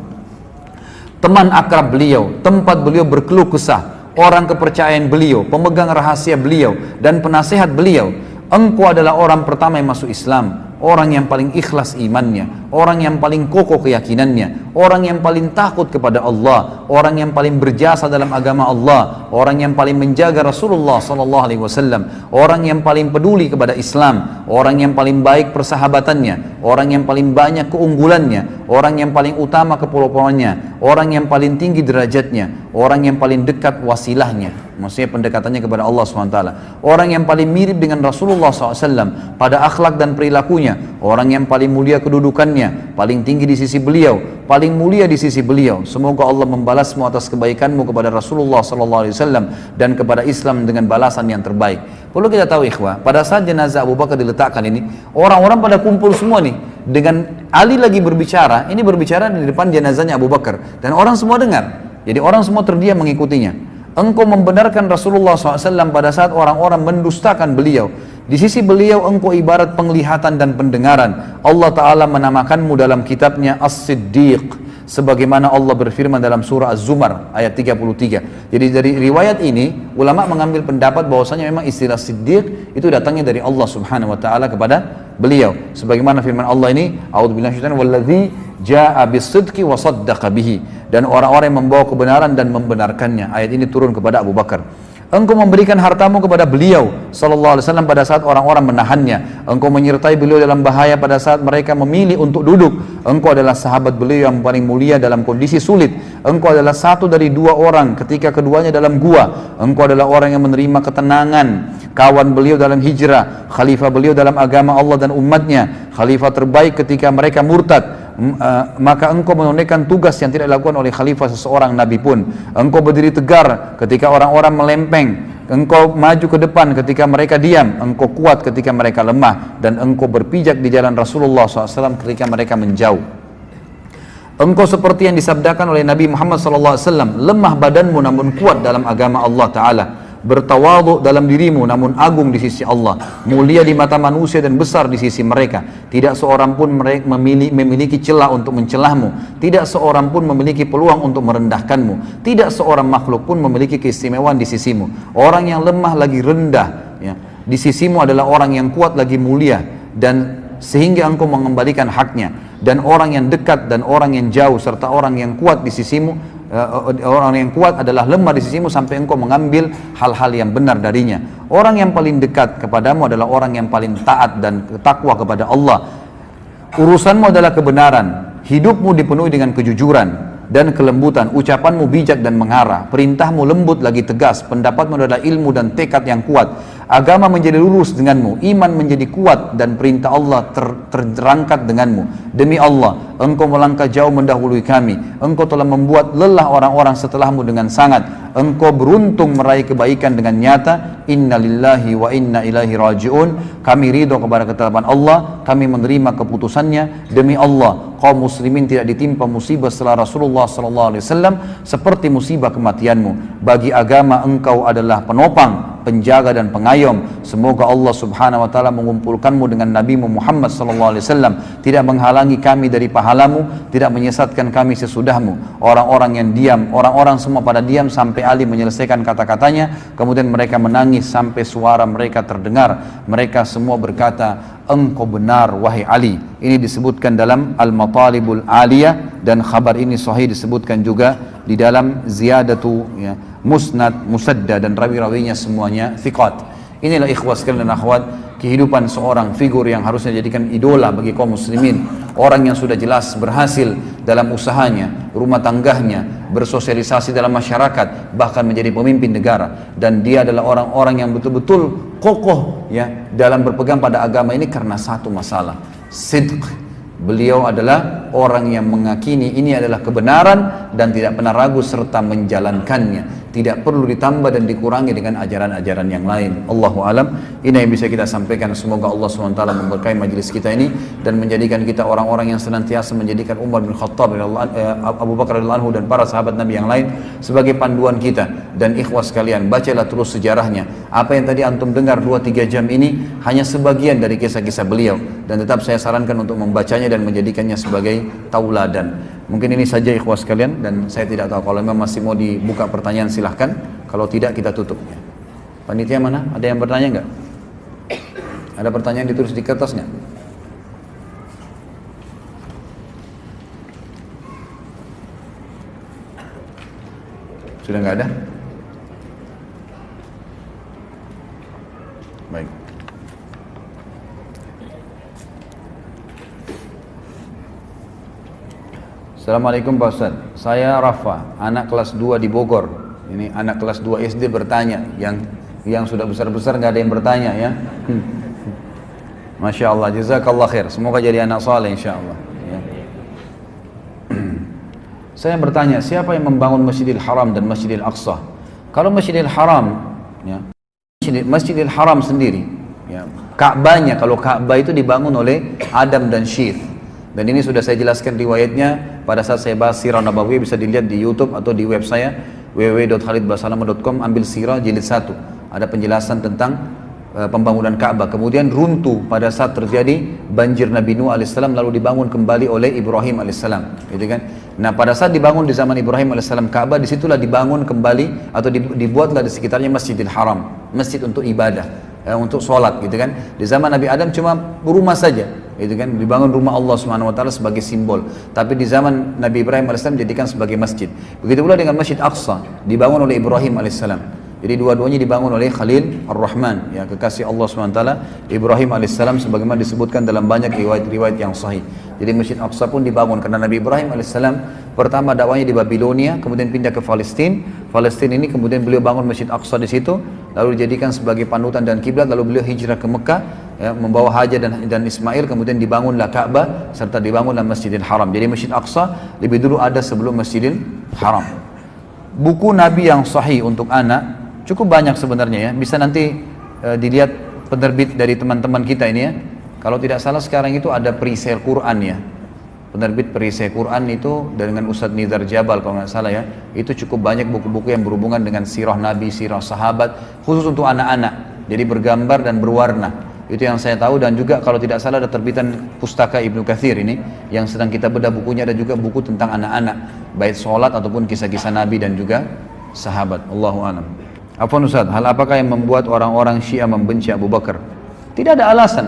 teman akrab beliau, tempat beliau berkeluh kesah, orang kepercayaan beliau, pemegang rahasia beliau, dan penasehat beliau. Engkau adalah orang pertama yang masuk Islam, orang yang paling ikhlas imannya, orang yang paling kokoh keyakinannya, orang yang paling takut kepada Allah, orang yang paling berjasa dalam agama Allah, orang yang paling menjaga Rasulullah sallallahu alaihi wasallam, orang yang paling peduli kepada Islam, orang yang paling baik persahabatannya, orang yang paling banyak keunggulannya, orang yang paling utama kepulauannya, orang yang paling tinggi derajatnya, orang yang paling dekat wasilahnya, maksudnya pendekatannya kepada Allah SWT, orang yang paling mirip dengan Rasulullah SAW pada akhlak dan perilakunya, orang yang paling mulia kedudukannya, paling tinggi di sisi beliau, paling mulia di sisi beliau. Semoga Allah membalasmu atas kebaikanmu kepada Rasulullah SAW dan kepada Islam dengan balasan yang terbaik. Perlu kita tahu ikhwah, pada saat jenazah Abu Bakar diletakkan ini, orang-orang pada kumpul semua nih, dengan Ali lagi berbicara, ini berbicara di depan jenazahnya Abu Bakar, dan orang semua dengar, jadi orang semua terdiam mengikutinya. Engkau membenarkan Rasulullah SAW pada saat orang-orang mendustakan beliau. Di sisi beliau engkau ibarat penglihatan dan pendengaran. Allah Ta'ala menamakanmu dalam kitabnya As-Siddiq, sebagaimana Allah berfirman dalam surah Az-Zumar ayat 33. Jadi dari riwayat ini ulama mengambil pendapat bahwasanya memang istilah Siddiq itu datangnya dari Allah Subhanahu wa taala kepada beliau. Sebagaimana firman Allah ini, a'udzubillahi minasyaitonir wallazi jaa'a bis-sidqi wa saddaqa bihi, dan orang-orang yang membawa kebenaran dan membenarkannya. Ayat ini turun kepada Abu Bakar. Engkau memberikan hartamu kepada beliau sallallahu alaihi wasallam pada saat orang-orang menahannya. Engkau menyertai beliau dalam bahaya pada saat mereka memilih untuk duduk. Engkau adalah sahabat beliau yang paling mulia dalam kondisi sulit. Engkau adalah satu dari dua orang ketika keduanya dalam gua. Engkau adalah orang yang menerima ketenangan, kawan beliau dalam hijrah, khalifah beliau dalam agama Allah dan umatnya, khalifah terbaik ketika mereka murtad. Maka engkau menunaikan tugas yang tidak dilakukan oleh khalifah seseorang nabi pun. Engkau berdiri tegar ketika orang-orang melempeng, engkau maju ke depan ketika mereka diam, engkau kuat ketika mereka lemah, dan engkau berpijak di jalan Rasulullah SAW ketika mereka menjauh. Engkau seperti yang disabdakan oleh Nabi Muhammad SAW, lemah badanmu namun kuat dalam agama Allah Ta'ala, bertawadhu dalam dirimu namun agung di sisi Allah, mulia di mata manusia dan besar di sisi mereka. Tidak seorang pun memiliki celah untuk mencelahmu, tidak seorang pun memiliki peluang untuk merendahkanmu, tidak seorang makhluk pun memiliki keistimewaan di sisimu. Orang yang lemah lagi rendah ya, di sisimu adalah orang yang kuat lagi mulia, dan sehingga engkau mengembalikan haknya. Dan orang yang dekat dan orang yang jauh serta orang yang kuat di sisimu, orang yang kuat adalah lemah di sisimu sampai engkau mengambil hal-hal yang benar darinya. Orang yang paling dekat kepadamu adalah orang yang paling taat dan takwa kepada Allah. Urusanmu adalah kebenaran, hidupmu dipenuhi dengan kejujuran dan kelembutan, ucapanmu bijak dan mengarah, perintahmu lembut lagi tegas, pendapatmu adalah ilmu dan tekad yang kuat. Agama menjadi lurus denganmu, iman menjadi kuat, dan perintah Allah terangkat denganmu. Demi Allah, engkau melangkah jauh mendahului kami. Engkau telah membuat lelah orang-orang setelahmu dengan sangat. Engkau beruntung meraih kebaikan dengan nyata. Inna lillahi wa inna ilaihi raji'un. Kami ridho kepada ketetapan Allah, kami menerima keputusannya. Demi Allah, kaum muslimin tidak ditimpa musibah setelah Rasulullah SAW seperti musibah kematianmu. Bagi agama engkau adalah penopang, penjaga dan pengayom. Semoga Allah Subhanahu wa taala mengumpulkanmu dengan Nabi Muhammad sallallahu alaihi wasallam, tidak menghalangi kami dari pahalamu, tidak menyesatkan kami sesudahmu. Orang-orang yang diam, orang-orang semua pada diam sampai Ali menyelesaikan kata-katanya, kemudian mereka menangis sampai suara mereka terdengar. Mereka semua berkata, engkau benar wahai Ali. Ini disebutkan dalam Al-Matalibul Aliyah, dan khabar ini sahih disebutkan juga di dalam Ziyadatu ya, Musnad, Musadda, dan rawi-rawinya semuanya thiqat. Inilah ikhwah sekalian dan akhwat, kehidupan seorang figur yang harusnya dijadikan idola bagi kaum muslimin. Orang yang sudah jelas berhasil dalam usahanya, rumah tangganya, bersosialisasi dalam masyarakat, bahkan menjadi pemimpin negara. Dan dia adalah orang-orang yang betul-betul kokoh ya dalam berpegang pada agama ini karena satu masalah, sidq. Beliau adalah orang yang meyakini ini adalah kebenaran dan tidak pernah ragu serta menjalankannya. Tidak perlu ditambah dan dikurangi dengan ajaran-ajaran yang lain. Allahu alam. Ini yang bisa kita sampaikan. Semoga Allah SWT memberkahi majelis kita ini dan menjadikan kita orang-orang yang senantiasa menjadikan Umar bin Khattab, Abu Bakar radhiyallahu anhu, dan para sahabat Nabi yang lain sebagai panduan kita. Dan ikhwah sekalian, bacalah terus sejarahnya. Apa yang tadi antum dengar 2-3 jam ini hanya sebagian dari kisah-kisah beliau, dan tetap saya sarankan untuk membacanya dan menjadikannya sebagai tauladan. Mungkin ini saja ikhwah sekalian, dan saya tidak tahu kalau memang masih mau dibuka pertanyaan silahkan, kalau tidak kita tutup. Panitia mana? Ada yang bertanya enggak? Ada pertanyaan ditulis di kertas enggak? Sudah nggak ada? Baik. Assalamualaikum Pak Ustaz. Saya Rafa, anak kelas 2 di Bogor. Ini anak kelas 2 SD bertanya, yang sudah besar-besar nggak ada yang bertanya ya. Masya Allah, jazakallah khair. Semoga jadi anak saleh insya Allah. Ya. Saya bertanya, siapa yang membangun Masjidil Haram dan Masjidil Aqsa? Kalau Masjidil Haram, ya, Masjidil Haram sendiri, ya, Ka'bahnya, kalau Ka'bah itu dibangun oleh Adam dan Syith. Dan ini sudah saya jelaskan riwayatnya pada saat saya bahas Sirah Nabawiyah, bisa dilihat di YouTube atau di web saya www.khalidbasalamah.com, ambil Sirah jilid 1. Ada penjelasan tentang pembangunan Ka'bah. Kemudian runtuh pada saat terjadi banjir Nabi Nuh alaihissalam, lalu dibangun kembali oleh Ibrahim alaihissalam, gitu kan? Nah, pada saat dibangun di zaman Ibrahim alaihissalam Ka'bah, disitulah dibangun kembali atau dibuatlah di sekitarnya Masjidil Haram, masjid untuk ibadah, untuk sholat, gitu kan? Di zaman Nabi Adam cuma rumah saja, gitu kan? Dibangun rumah Allah Subhanahu Wa Taala sebagai simbol. Tapi di zaman Nabi Ibrahim alaihissalam dijadikan sebagai masjid. Begitu pula dengan Masjid Aqsa, dibangun oleh Ibrahim alaihissalam. Jadi dua-duanya dibangun oleh Khalil Ar-Rahman, ya, kekasih Allah SWT, Ibrahim AS, sebagaimana disebutkan dalam banyak riwayat-riwayat yang sahih. Jadi Masjid Aqsa pun dibangun karena Nabi Ibrahim AS pertama dakwanya di Babilonia, kemudian pindah ke Palestina. Palestina ini kemudian beliau bangun Masjid Aqsa di situ, lalu dijadikan sebagai panutan dan kiblat, lalu beliau hijrah ke Mekah, ya, membawa Hajar dan Ismail, kemudian dibangunlah Ka'bah serta dibangunlah Masjidil Haram. Jadi Masjid Aqsa lebih dulu ada sebelum Masjidil Haram. Buku Nabi yang sahih untuk anak cukup banyak sebenarnya ya, bisa nanti dilihat penerbit dari teman-teman kita ini ya. Kalau tidak salah sekarang itu ada perisai Quran ya, penerbit perisai Quran itu dengan Ustadz Nizar Jabal kalau nggak salah ya. Itu cukup banyak buku-buku yang berhubungan dengan sirah Nabi, sirah sahabat, khusus untuk anak-anak, jadi bergambar dan berwarna. Itu yang saya tahu. Dan juga kalau tidak salah ada terbitan Pustaka Ibnu Katsir ini yang sedang kita bedah bukunya, ada juga buku tentang anak-anak, baik sholat ataupun kisah-kisah Nabi dan juga sahabat. Allahu a'lam. Afwan Ustaz, hal apakah yang membuat orang-orang Syiah membenci Abu Bakar? Tidak ada alasan.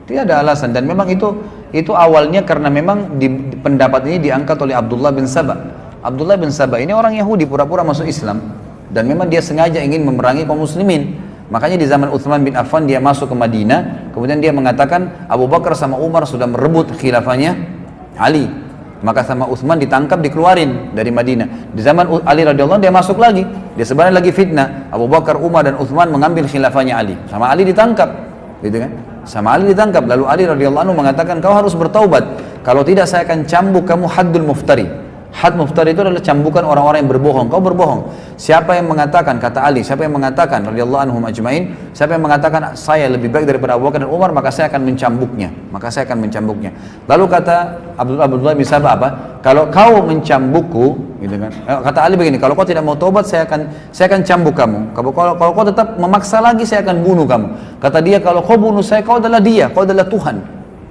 Tidak ada alasan, dan memang itu awalnya karena memang pendapat ini diangkat oleh Abdullah bin Saba. Abdullah bin Saba ini orang Yahudi pura-pura masuk Islam, dan memang dia sengaja ingin memerangi kaum muslimin. Makanya di zaman Utsman bin Affan dia masuk ke Madinah, kemudian dia mengatakan Abu Bakar sama Umar sudah merebut khilafahnya Ali. Maka sama Utsman ditangkap, dikeluarin dari Madinah. Di zaman Ali radhiyallahu anhu dia masuk lagi, dia sebenarnya lagi fitnah. Abu Bakar, Umar dan Utsman mengambil khilafahnya Ali. Sama Ali ditangkap, gitu kan? Sama Ali ditangkap. Lalu Ali radhiyallahu anhu mengatakan, kau harus bertaubat. Kalau tidak saya akan cambuk kamu haddul muftari. Had muftari itu adalah cambukan orang-orang yang berbohong. Kau berbohong. Siapa yang mengatakan, kata Ali, siapa yang mengatakan radhiyallahu anhum ajmain, siapa yang mengatakan saya lebih baik daripada Abu Bakar dan Umar, maka saya akan mencambuknya. Maka saya akan mencambuknya. Lalu kata Abdullah bin Saba apa? Kalau kau mencambukku, gitu kan? Kata Ali begini, kalau kau tidak mau taubat, saya akan cambuk kamu. Kalau kau tetap memaksa lagi, saya akan bunuh kamu. Kata dia, kalau kau bunuh saya, kau adalah dia, kau adalah Tuhan.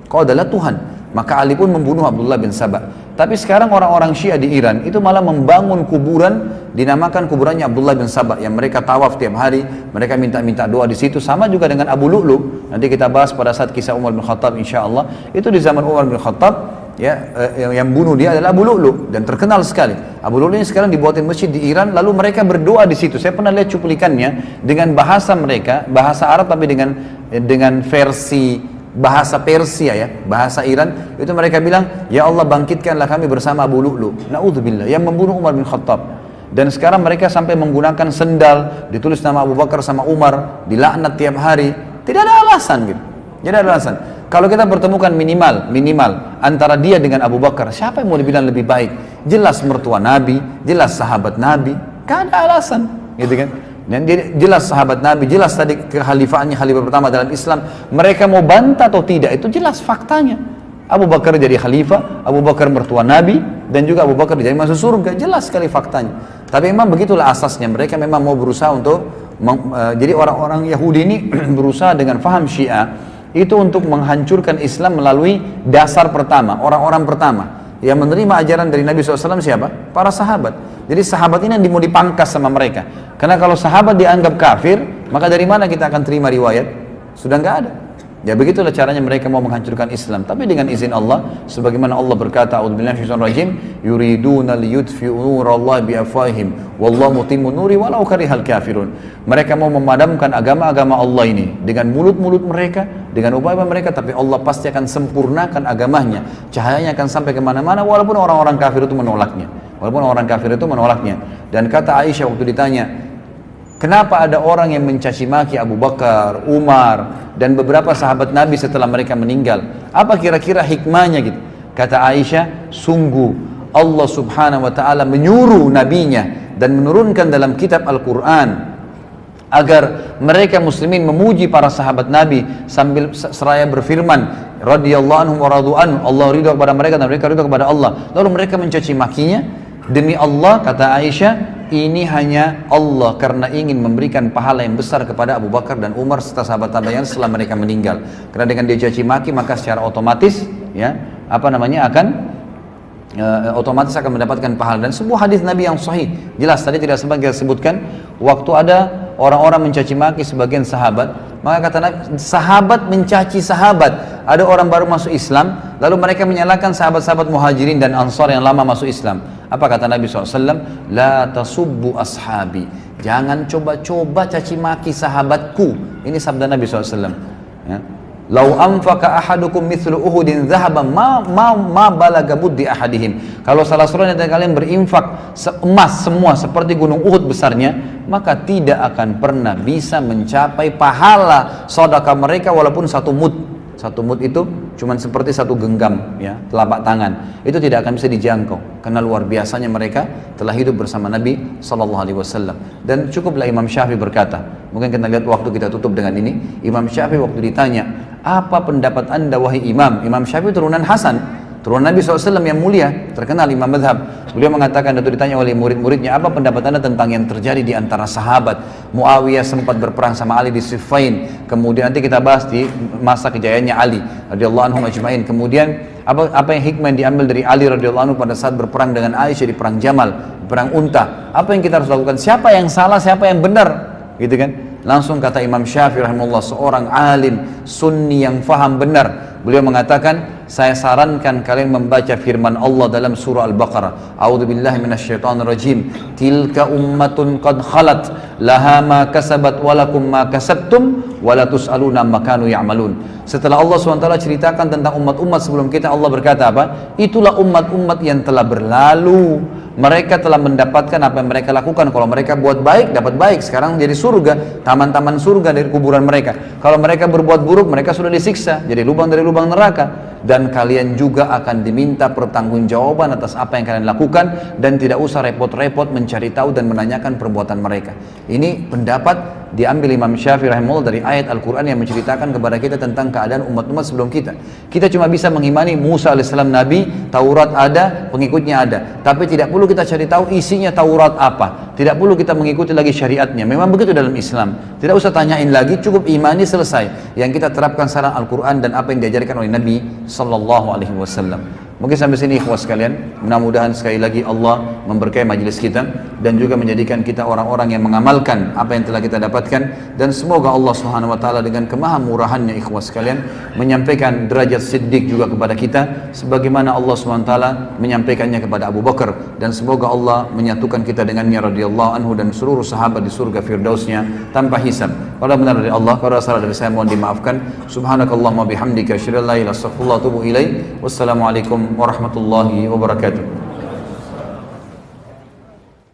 Kau adalah Tuhan. Maka Ali pun membunuh Abdullah bin Saba. Tapi sekarang orang-orang Syiah di Iran itu malah membangun kuburan, dinamakan kuburannya Abdullah bin Saba, yang mereka tawaf tiap hari, mereka minta doa di situ. Sama juga dengan Abu Lu'lu. Nanti kita bahas pada saat kisah Umar bin Khattab insyaallah. Itu di zaman Umar bin Khattab, ya, yang bunuh dia adalah Abu Lu'lu, dan terkenal sekali. Abu Lu'lu ini sekarang dibuatin masjid di Iran, lalu mereka berdoa di situ. Saya pernah lihat cuplikannya dengan bahasa mereka, bahasa Arab tapi dengan versi bahasa Persia ya, bahasa Iran. Itu mereka bilang, ya Allah bangkitkanlah kami bersama Abu Lu'lu, na'udzubillah, yang membunuh Umar bin Khattab. Dan sekarang mereka sampai menggunakan sendal ditulis nama Abu Bakar sama Umar, dilaknat tiap hari. Tidak ada alasan gitu. Tidak ada alasan. Kalau kita pertemukan minimal antara dia dengan Abu Bakar, siapa yang mau dibilang lebih baik? Jelas mertua Nabi, jelas sahabat Nabi, gak ada alasan, gitu kan? Dan jelas sahabat Nabi, jelas tadi kekhalifaannya, khalifah pertama dalam Islam. Mereka mau bantah atau tidak, itu jelas faktanya. Abu Bakar jadi khalifah, Abu Bakar mertua Nabi, dan juga Abu Bakar jadi masuk surga, jelas sekali faktanya. Tapi memang begitulah asasnya, mereka memang mau berusaha untuk jadi orang-orang Yahudi ini berusaha dengan faham Syiah itu untuk menghancurkan Islam melalui dasar pertama, orang-orang pertama yang menerima ajaran dari Nabi SAW siapa? Para sahabat. Jadi sahabat ini yang mau dipangkas sama mereka. Karena kalau sahabat dianggap kafir, maka dari mana kita akan terima riwayat? Sudah nggak ada. Ya begitulah caranya mereka mau menghancurkan Islam. Tapi dengan izin Allah, sebagaimana Allah berkata, "A'udzubillahi minasyaitonir rajim, yuriduna liyutfi'u nurallahi biafwahihim, wallahu mutimmu nuri walau karihal kafirun." Mereka mau memadamkan agama-agama Allah ini dengan mulut-mulut mereka, dengan upaya mereka, tapi Allah pasti akan sempurnakan agamanya. Cahayanya akan sampai kemana-mana walaupun orang-orang kafir itu menolaknya. Dan kata Aisyah waktu ditanya, kenapa ada orang yang mencaci maki Abu Bakar, Umar, dan beberapa sahabat Nabi setelah mereka meninggal? Apa kira-kira hikmahnya gitu? Kata Aisyah, sungguh Allah subhanahu wa ta'ala menyuruh nabinya dan menurunkan dalam kitab Al-Quran agar mereka muslimin memuji para sahabat Nabi sambil seraya berfirman, radhiyallahu anhum wa radu anhu, Allah ridha kepada mereka dan mereka ridha kepada Allah. Lalu mereka mencaci makinya. Demi Allah, kata Aisyah, ini hanya Allah karena ingin memberikan pahala yang besar kepada Abu Bakar dan Umar serta sahabat tabi'in setelah mereka meninggal. Karena dengan dia caci maki maka secara otomatis otomatis akan mendapatkan pahala. Dan sebuah hadis Nabi yang sahih jelas, tadi tidak sempat kita sebutkan, waktu ada orang-orang mencaci maki sebagian sahabat, maka kata Nabi, sahabat mencaci sahabat. Ada orang baru masuk Islam, lalu mereka menyalahkan sahabat-sahabat muhajirin dan ansar yang lama masuk Islam. Apa kata Nabi SAW? La tasubbu ashabi, jangan coba-coba caci maki sahabatku. Ini sabda Nabi SAW. Ya. Lau anfaqa ahadukum mithlu uhudin zahaban ma balaga buddi ahadihim. Kalau salah seorang dari kalian berinfak emas semua seperti gunung Uhud besarnya, maka tidak akan pernah bisa mencapai pahala sedekah mereka walaupun satu mud. Satu mud itu cuma seperti satu genggam, ya, telapak tangan. Itu tidak akan bisa dijangkau karena luar biasanya mereka telah hidup bersama Nabi SAW. Dan cukuplah Imam Syafi'i berkata, mungkin kita lihat waktu kita tutup dengan ini. Imam Syafi'i waktu ditanya, apa pendapat anda wahai imam? Imam Syafi'i turunan Hasan, turunan Nabi SAW yang mulia, terkenal imam madhab. Beliau mengatakan, waktu ditanya oleh murid-muridnya, apa pendapat anda tentang yang terjadi di antara sahabat? Muawiyah sempat berperang sama Ali di Siffin, kemudian nanti kita bahas di masa kejayaannya Ali radhiyallahu anhu ajma'in. Kemudian apa yang hikmah yang diambil dari Ali radhiyallahu anhu pada saat berperang dengan Aisyah di perang Jamal, perang Unta? Apa yang kita harus lakukan? Siapa yang salah, siapa yang benar? Gitu kan? Langsung kata Imam Syafi'i rahimahullah, seorang alim sunni yang faham benar, beliau mengatakan, saya sarankan kalian membaca firman Allah dalam surah Al-Baqarah, a'udzubillahi minasyaitonir rajim, tilka ummatun qad khalat laha ma kasabat walakum ma kasabtum wala tus'aluna amma kanu ya'malun. Setelah Allah SWT ceritakan tentang umat-umat sebelum kita, Allah berkata apa? Itulah umat-umat yang telah berlalu, mereka telah mendapatkan apa yang mereka lakukan. Kalau mereka buat baik, dapat baik, sekarang jadi surga, taman-taman surga dari kuburan mereka. Kalau mereka berbuat buruk, mereka sudah disiksa, jadi lubang dari lubang neraka. Dan kalian juga akan diminta pertanggungjawaban atas apa yang kalian lakukan, dan tidak usah repot-repot mencari tahu dan menanyakan perbuatan mereka. Ini pendapat diambil Imam Syafi'i rahimahullah dari ayat Al-Quran yang menceritakan kepada kita tentang keadaan umat-umat sebelum kita. Kita cuma bisa mengimani Musa alaihissalam Nabi, Taurat ada, pengikutnya ada, tapi tidak perlu kita cari tahu isinya Taurat apa, tidak perlu kita mengikuti lagi syariatnya. Memang begitu dalam Islam, tidak usah tanyain lagi, cukup imani, selesai. Yang kita terapkan saran Al-Quran dan apa yang diajarkan oleh Nabi Sallallahu Alaihi Wasallam. Mungkin sampai sini ikhwas sekalian, mudah-mudahan sekali lagi Allah memberkahi majelis kita dan juga menjadikan kita orang-orang yang mengamalkan apa yang telah kita dapatkan, dan semoga Allah Subhanahu wa taala dengan kemahamurahannya ikhwas sekalian menyampaikan derajat siddiq juga kepada kita sebagaimana Allah Subhanahu wa taala menyampaikannya kepada Abu Bakar, dan semoga Allah menyatukan kita dengannya radhiyallahu anhu dan seluruh sahabat di surga firdausnya tanpa hisab. Kalau benar dari Allah, kalau salah dari saya mohon dimaafkan. Subhanakallahumma bihamdika asyhadu an la ilaha illa anta astaghfiruka wa atubu ilaik. Wassalamualaikum warahmatullahi wabarakatuh.